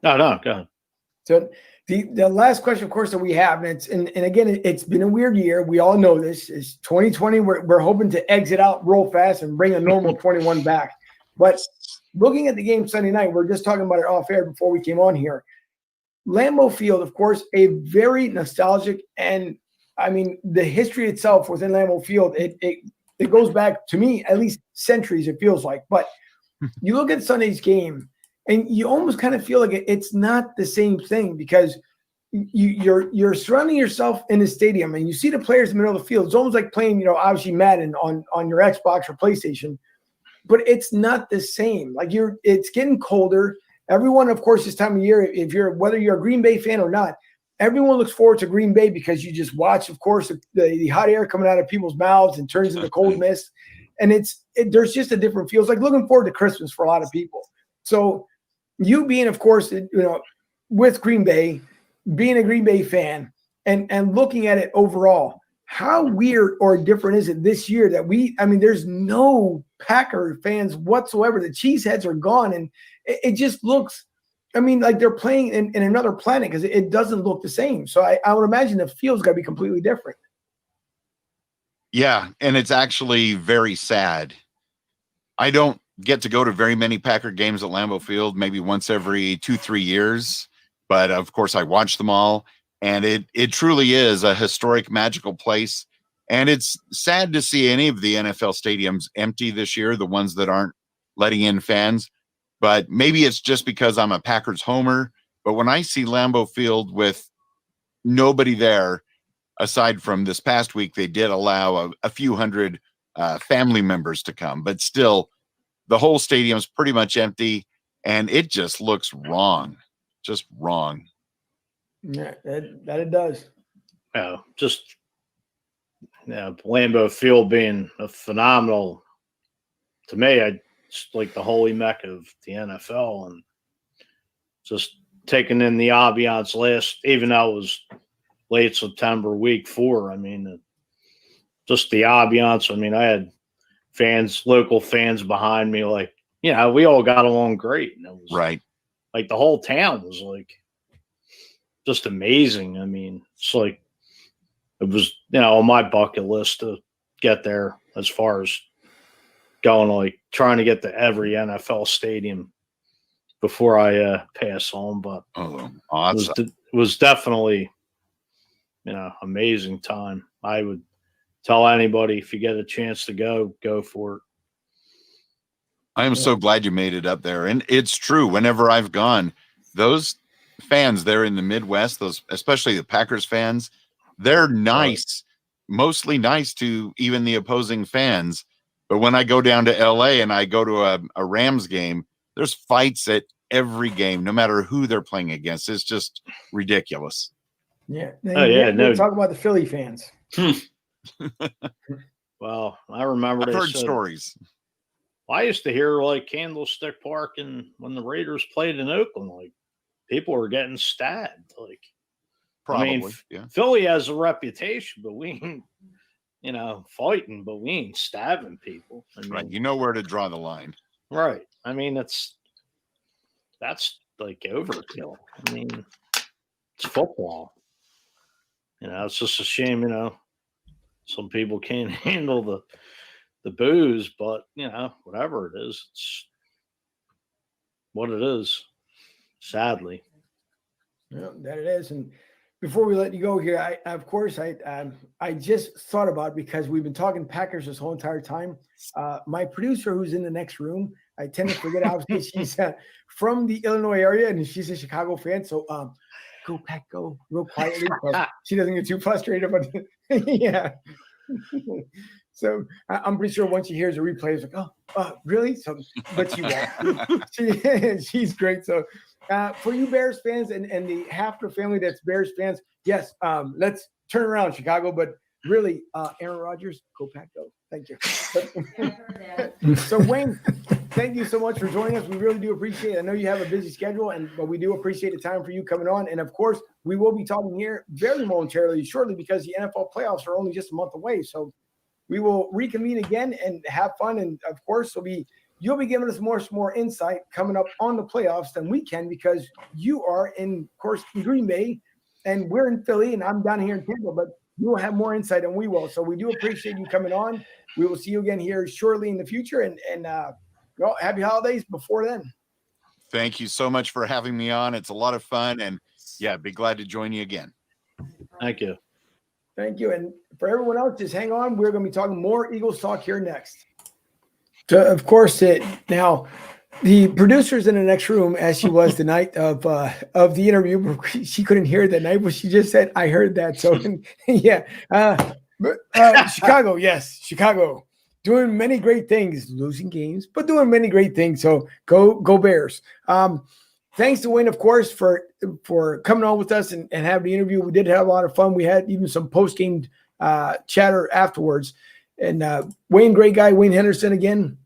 No, go ahead. So the last question, of course, that we have, and again, it's been a weird year. We all know this is 2020. We're hoping to exit out real fast and bring a normal 21 back. But looking at the game Sunday night, we're just talking about it off air before we came on here. Lambeau Field, of course, a very nostalgic, and I mean the history itself within Lambeau Field, it goes back to me at least centuries. It feels like, but you look at Sunday's game, and you almost kind of feel like it's not the same thing because you're surrounding yourself in the stadium, and you see the players in the middle of the field. It's almost like playing, obviously Madden on your Xbox or PlayStation. But it's not the same. Like it's getting colder. Everyone, of course, this time of year, whether you're a Green Bay fan or not, everyone looks forward to Green Bay because you just watch, of course, the hot air coming out of people's mouths and turns into cold mist. And there's just a different feel. It's like looking forward to Christmas for a lot of people. So you being, of course, with Green Bay, being a Green Bay fan and looking at it overall, how weird or different is it this year that there's no Packer fans whatsoever. The cheeseheads are gone, and it just looks, like they're playing in another planet because it doesn't look the same. So I would imagine the field's got to be completely different. Yeah, and it's actually very sad. I don't get to go to very many Packer games at Lambeau Field, maybe once every 2-3 years, but of course I watch them all. And it truly is a historic, magical place. And it's sad to see any of the NFL stadiums empty this year, the ones that aren't letting in fans. But maybe it's just because I'm a Packers homer. But when I see Lambeau Field with nobody there, aside from this past week, they did allow a few hundred family members to come. But still, the whole stadium's pretty much empty. And it just looks wrong. Just wrong. Yeah, that it does. Lambeau Field being a phenomenal, to me, it's like the holy mecca of the NFL, and just taking in the ambiance even though it was late September, week 4. Just the ambiance. I had local fans behind me, we all got along great. And it was right. Like the whole town was just amazing. It's like it was, on my bucket list to get there as far as going, trying to get to every NFL stadium before I pass on. But Oh, it was definitely, amazing time. I would tell anybody, if you get a chance to go for it. I am so glad you made it up there. And it's true. Whenever I've gone, those fans there in the Midwest, those, especially the Packers fans, they're nice, mostly nice to even the opposing fans. But when I go down to LA and I go to a Rams game, there's fights at every game, no matter who they're playing against. It's just ridiculous. Yeah. Talk about the Philly fans. Well, I remember I've heard stories. I used to hear like Candlestick Park, and when the Raiders played in Oakland, like people were getting stabbed. Like, Probably, Philly has a reputation, but we ain't, fighting, but we ain't stabbing people. Right. You know where to draw the line. Right. I mean, that's like overkill. I mean, it's football. It's just a shame, some people can't handle the booze, but whatever it is, it's what it is, sadly. Yeah, that it is. And before we let you go here, I just thought about, because we've been talking Packers this whole entire time. My producer, who's in the next room, I tend to forget. Obviously, she's from the Illinois area, and she's a Chicago fan. So go Pack, go, real quietly. She doesn't get too frustrated, but yeah. So I'm pretty sure once she hears a replay, it's like, oh, really? So, but she won't. She's great. So for you Bears fans and the half of the family that's Bears fans, yes, let's turn around Chicago. But really, Aaron Rodgers, go Pack, go. Thank you. So Wayne, thank you so much for joining us. We really do appreciate it. I know you have a busy schedule, but we do appreciate the time for you coming on. And of course, we will be talking here very momentarily shortly, because the NFL playoffs are only just a month away. So we will reconvene again and have fun. And of course, you'll be giving us more insight coming up on the playoffs than we can, because you are in Green Bay and we're in Philly and I'm down here in Tampa, but you will have more insight than we will. So we do appreciate you coming on. We will see you again here shortly in the future, and happy holidays before then. Thank you so much for having me on. It's a lot of fun, and be glad to join you again. Thank you. Thank you. And for everyone else, just hang on. We're going to be talking more Eagles talk here next. So, of course, now the producer's in the next room, as she was the night of the interview. She couldn't hear that night, but she just said, "I heard that." So, yeah. Chicago, yes, Chicago, doing many great things, losing games, but doing many great things. So go Bears. Thanks to Wayne, of course, for coming on with us and having the interview. We did have a lot of fun. We had even some post-game chatter afterwards. And Wayne, great guy. Wayne Henderson again.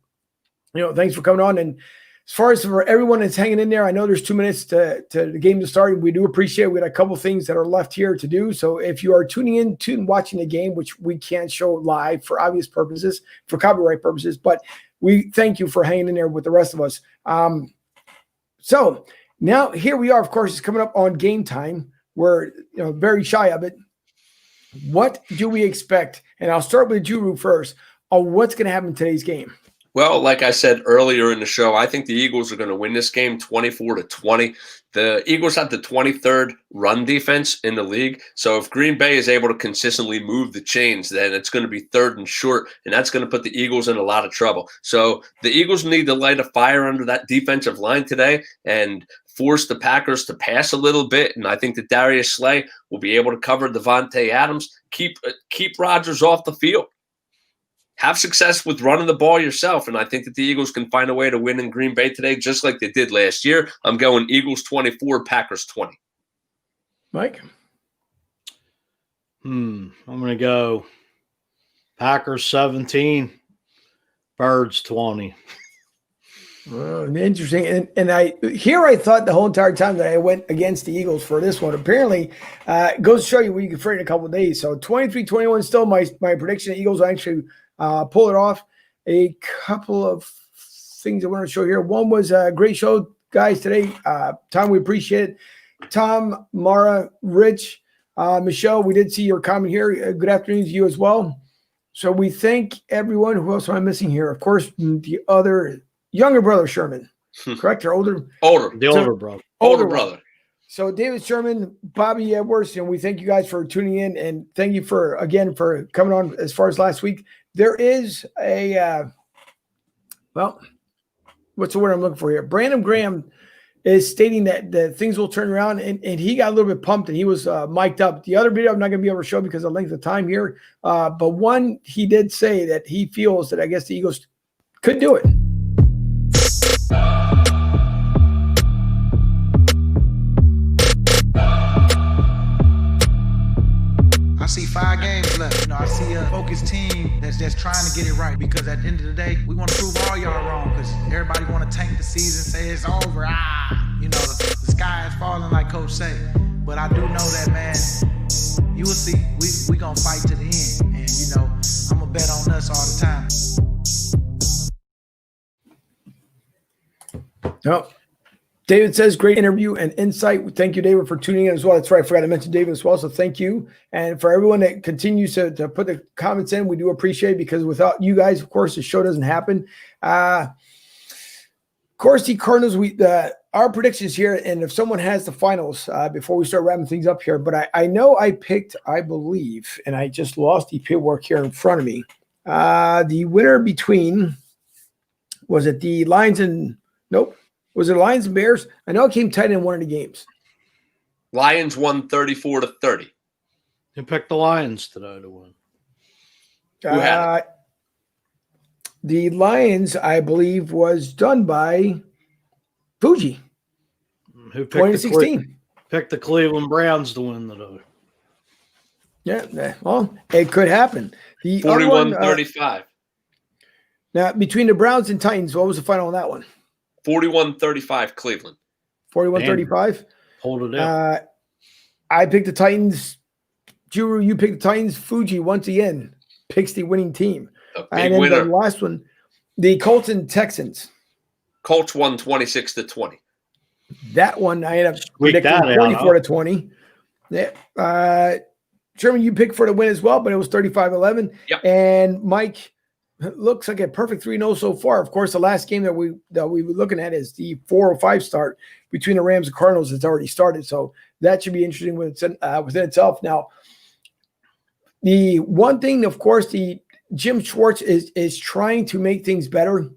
Thanks for coming on. And as far as for everyone that's hanging in there, I know there's 2 minutes to the game to start. We do appreciate it. We got a couple things that are left here to do. So if you are tuning in to and watching the game, which we can't show live for obvious purposes, for copyright purposes, but we thank you for hanging in there with the rest of us. So now here we are, of course, it's coming up on game time. We're very shy of it. What do we expect? And I'll start with Juru first on what's going to happen in today's game. Well, like I said earlier in the show, I think the Eagles are going to win this game 24-20. The Eagles have the 23rd run defense in the league. So if Green Bay is able to consistently move the chains, then it's going to be 3rd and short, and that's going to put the Eagles in a lot of trouble. So the Eagles need to light a fire under that defensive line today and force the Packers to pass a little bit. And I think that Darius Slay will be able to cover Devontae Adams, keep Rodgers off the field. Have success with running the ball yourself, and I think that the Eagles can find a way to win in Green Bay today, just like they did last year. I'm going Eagles 24, Packers 20. Mike? I'm going to go Packers 17, Birds 20. Interesting. And I thought the whole entire time that I went against the Eagles for this one. Apparently, it goes to show you we can freight in a couple of days. So 23-21 still my prediction. The Eagles will actually pull it off. A couple of things I want to show here. One was a great show, guys, today. Tom, we appreciate it. Tom, Mara, Rich, Michelle, we did see your comment here. Good afternoon to you as well. So we thank everyone. Who else am I missing here? Of course, the other younger brother, Sherman. correct? Or older? Older. The older brother. Older one. brother. So David Sherman, Bobby Edwards, and we thank you guys for tuning in, and thank you for coming on as far as last week. There is a what's the word I'm looking for here? Brandon Graham is stating that things will turn around, and he got a little bit pumped, and he was mic'd up. The other video I'm not going to be able to show because of length of time here, but one, he did say that he feels that I guess the Eagles could do it. I see 5 games left. I see a focused team that's just trying to get it right, because at the end of the day, we want to prove all y'all wrong, because everybody want to tank the season, say it's over. The sky is falling, like Coach say. But I do know that, man, you will see, we going to fight to the end. And, I'm going to bet on us all the time. No. David says, great interview and insight. Thank you, David, for tuning in as well. That's right. I forgot to mention David as well. So thank you. And for everyone that continues to put the comments in, we do appreciate it, because without you guys, of course, the show doesn't happen. Of course, the Cardinals, our predictions here, and if someone has the finals before we start wrapping things up here, but I know I picked, I believe, and I just lost the paperwork here in front of me. The winner between, was it the Lions and, nope. Was it Lions and Bears? I know it came tight in one of the games. Lions won 34-30. You picked the Lions today to win. Who had it? The Lions, I believe, was done by Fuji. Who picked 2016. Picked the Cleveland Browns to win today. Yeah, well, it could happen. The 41-35. Now, between the Browns and Titans, what was the final on that one? 41-35 Cleveland. 41-35. Hold it in. I picked the Titans. Juru, you picked the Titans. Fuji, once again, picks the winning team. And then winner. the last one, the Colts and Texans. Colts won 26-20. That one, I ended up Squeaked predicting that out, 24-20. Yeah. Sherman, you picked for the win as well, but it was 35-11. Yep. And Mike, looks like a perfect 3-0 so far. Of course, the last game that we were looking at is the 4:05 start between the Rams and Cardinals. It's already started, so that should be interesting within itself. Now, the one thing, of course, the Jim Schwartz is trying to make things better.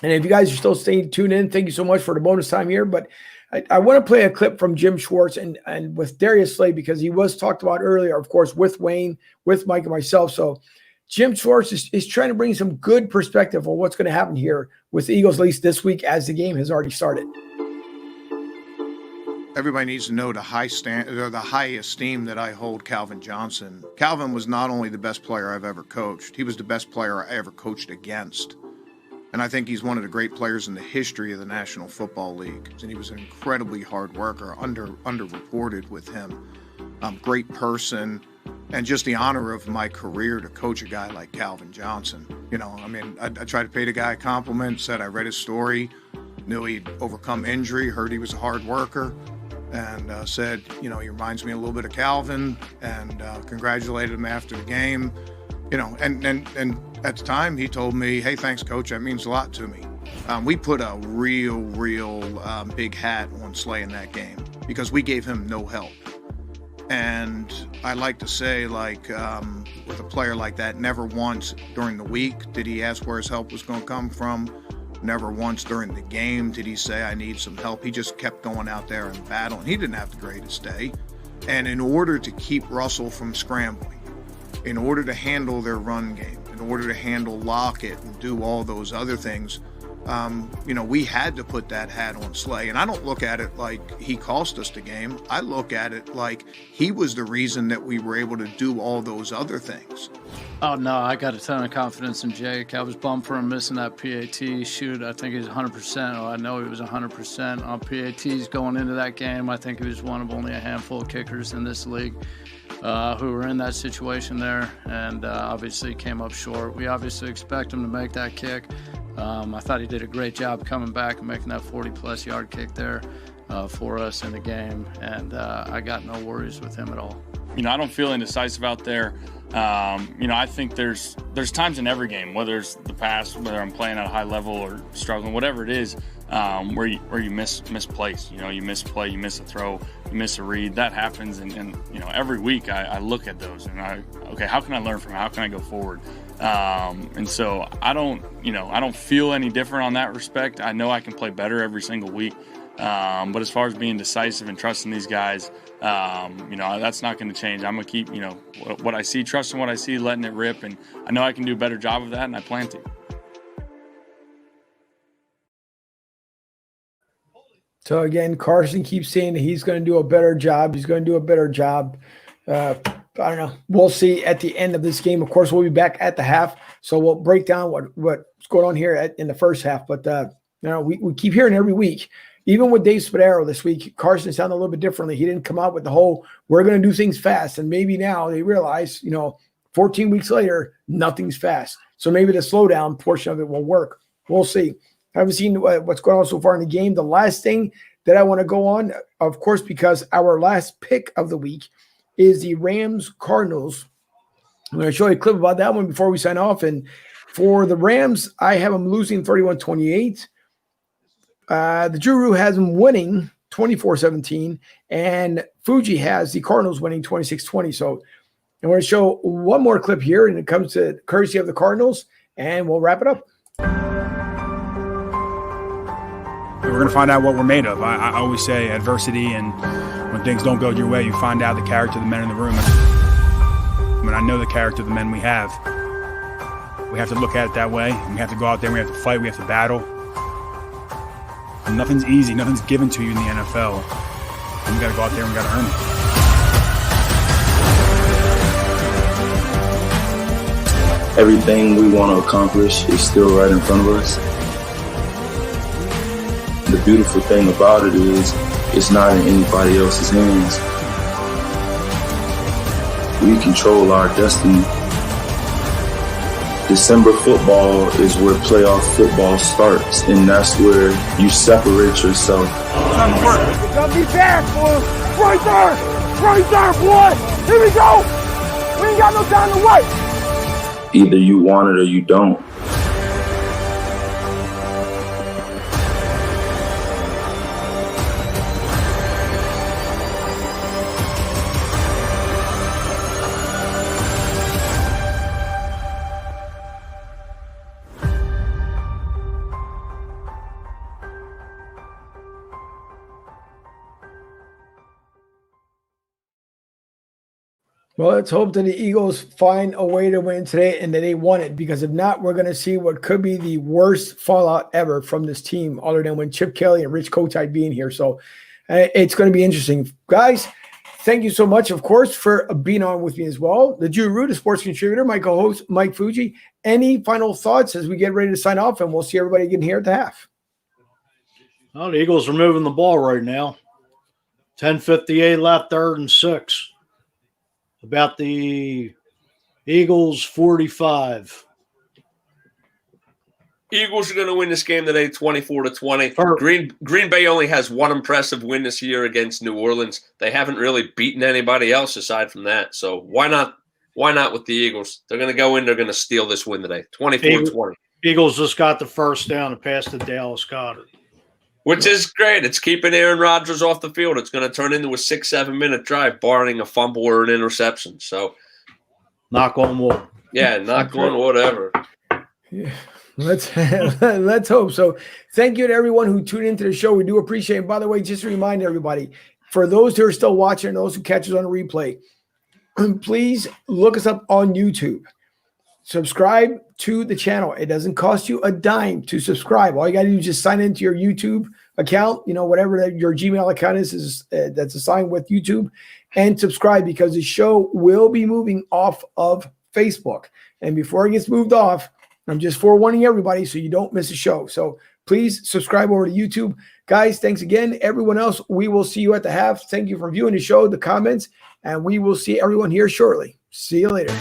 And if you guys are still staying tuned in, thank you so much for the bonus time here. But I want to play a clip from Jim Schwartz and with Darius Slay, because he was talked about earlier, of course, with Wayne, with Mike and myself. So Jim Schwartz is trying to bring some good perspective on what's going to happen here with the Eagles, at least this week, as the game has already started. Everybody needs to know the high esteem that I hold Calvin Johnson. Calvin was not only the best player I've ever coached, he was the best player I ever coached against. And I think he's one of the great players in the history of the National Football League. And he was an incredibly hard worker, underreported with him. Great person. And just the honor of my career to coach a guy like Calvin Johnson. I tried to pay the guy a compliment, said I read his story, knew he'd overcome injury, heard he was a hard worker, and said, he reminds me a little bit of Calvin, and congratulated him after the game. And at the time he told me, hey, thanks, coach, that means a lot to me. We put a real big hat on Slay in that game because we gave him no help. And I like to say, with a player like that, never once during the week did he ask where his help was going to come from. Never once during the game did he say, I need some help. He just kept going out there and battling. He didn't have the greatest day. And in order to keep Russell from scrambling, in order to handle their run game, in order to handle Lockett and do all those other things, we had to put that hat on Slay. And I don't look at it like he cost us the game. I look at it like he was the reason that we were able to do all those other things. Oh, no, I got a ton of confidence in Jake. I was bummed for him missing that PAT shoot. I think he's 100%. I know he was 100% on PATs going into that game. I think he was one of only a handful of kickers in this league who were in that situation there, and obviously came up short. We obviously expect him to make that kick. I thought he did a great job coming back and making that 40-plus yard kick there for us in the game, and I got no worries with him at all. I don't feel indecisive out there. I think there's times in every game, whether it's the past, whether I'm playing at a high level or struggling, whatever it is, where you misplace. You misplay, you miss a throw, you miss a read. That happens, and every week I look at those and how can I learn from it? How can I go forward? And so I don't feel any different on that respect. I know I can play better every single week. But as far as being decisive and trusting these guys, that's not going to change. I'm going to keep, what I see, trusting what I see, letting it rip. And I know I can do a better job of that, and I plan to. So again, Carson keeps saying that he's going to do a better job. He's going to do a better job. I don't know. We'll see at the end of this game. Of course, we'll be back at the half. So we'll break down what's going on here in the first half. But, we keep hearing every week. Even with Dave Spadaro this week, Carson sounded a little bit differently. He didn't come out with the whole, we're going to do things fast. And maybe now they realize, 14 weeks later, nothing's fast. So maybe the slowdown portion of it will work. We'll see. I haven't seen what's going on so far in the game. The last thing that I want to go on, of course, because our last pick of the week is the Rams-Cardinals. I'm going to show you a clip about that one before we sign off. And for the Rams, I have them losing 31-28. The Drew has them winning 24-17, and Fuji has the Cardinals winning 26-20. So I'm going to show one more clip here, and it comes to courtesy of the Cardinals, and we'll wrap it up. We're going to find out what we're made of. I always say adversity, and when things don't go your way, you find out the character of the men in the room. I know the character of the men we have. We have to look at it that way. We have to go out there, we have to fight, we have to battle. And nothing's easy, nothing's given to you in the NFL. And we got to go out there and we got to earn it. Everything we want to accomplish is still right in front of us. The beautiful thing about it is it's not in anybody else's hands. We control our destiny. December football is where playoff football starts, and that's where you separate yourself. Time to work. It's gonna be back, boy. Right there, boy. Here we go. We ain't got no time to wait. Either you want it or you don't. Well, let's hope that the Eagles find a way to win today and that they won it, because if not, we're going to see what could be the worst fallout ever from this team, other than when Chip Kelly and Rich Kotite being here. So it's going to be interesting. Guys, thank you so much, of course, for being on with me as well. The Drew Root, a sports contributor, my co-host, Mike Fuji. Any final thoughts as we get ready to sign off, and we'll see everybody again here at the half? Well, the Eagles are moving the ball right now. 10:58 left, 3rd and 6. About the Eagles 45. Eagles are going to win this game today, 24-20. Green Bay only has one impressive win this year against New Orleans. They haven't really beaten anybody else aside from that. So why not with the Eagles? They're going to go in. They're going to steal this win today, 24-20. Eagles just got the first down and passed to Dallas Goedert. Which is great. It's keeping Aaron Rodgers off the field. It's going to turn into a 6-7 minute drive, barring a fumble or an interception. So, knock on wood. Yeah, knock on whatever. Yeah, let's hope so. Thank you to everyone who tuned into the show. We do appreciate it. By the way, just to remind everybody, for those who are still watching and those who catch us on a replay, please look us up on YouTube. Subscribe to the channel. It doesn't cost you a dime to subscribe. All you got to do is just sign into your YouTube account, whatever your Gmail account is that's assigned with YouTube, and subscribe, because the show will be moving off of Facebook. And before it gets moved off, I'm just forewarning everybody so you don't miss a show. So please subscribe over to YouTube. Guys, thanks again. Everyone else, we will see you at the half. Thank you for viewing the show, the comments, and we will see everyone here shortly. See you later.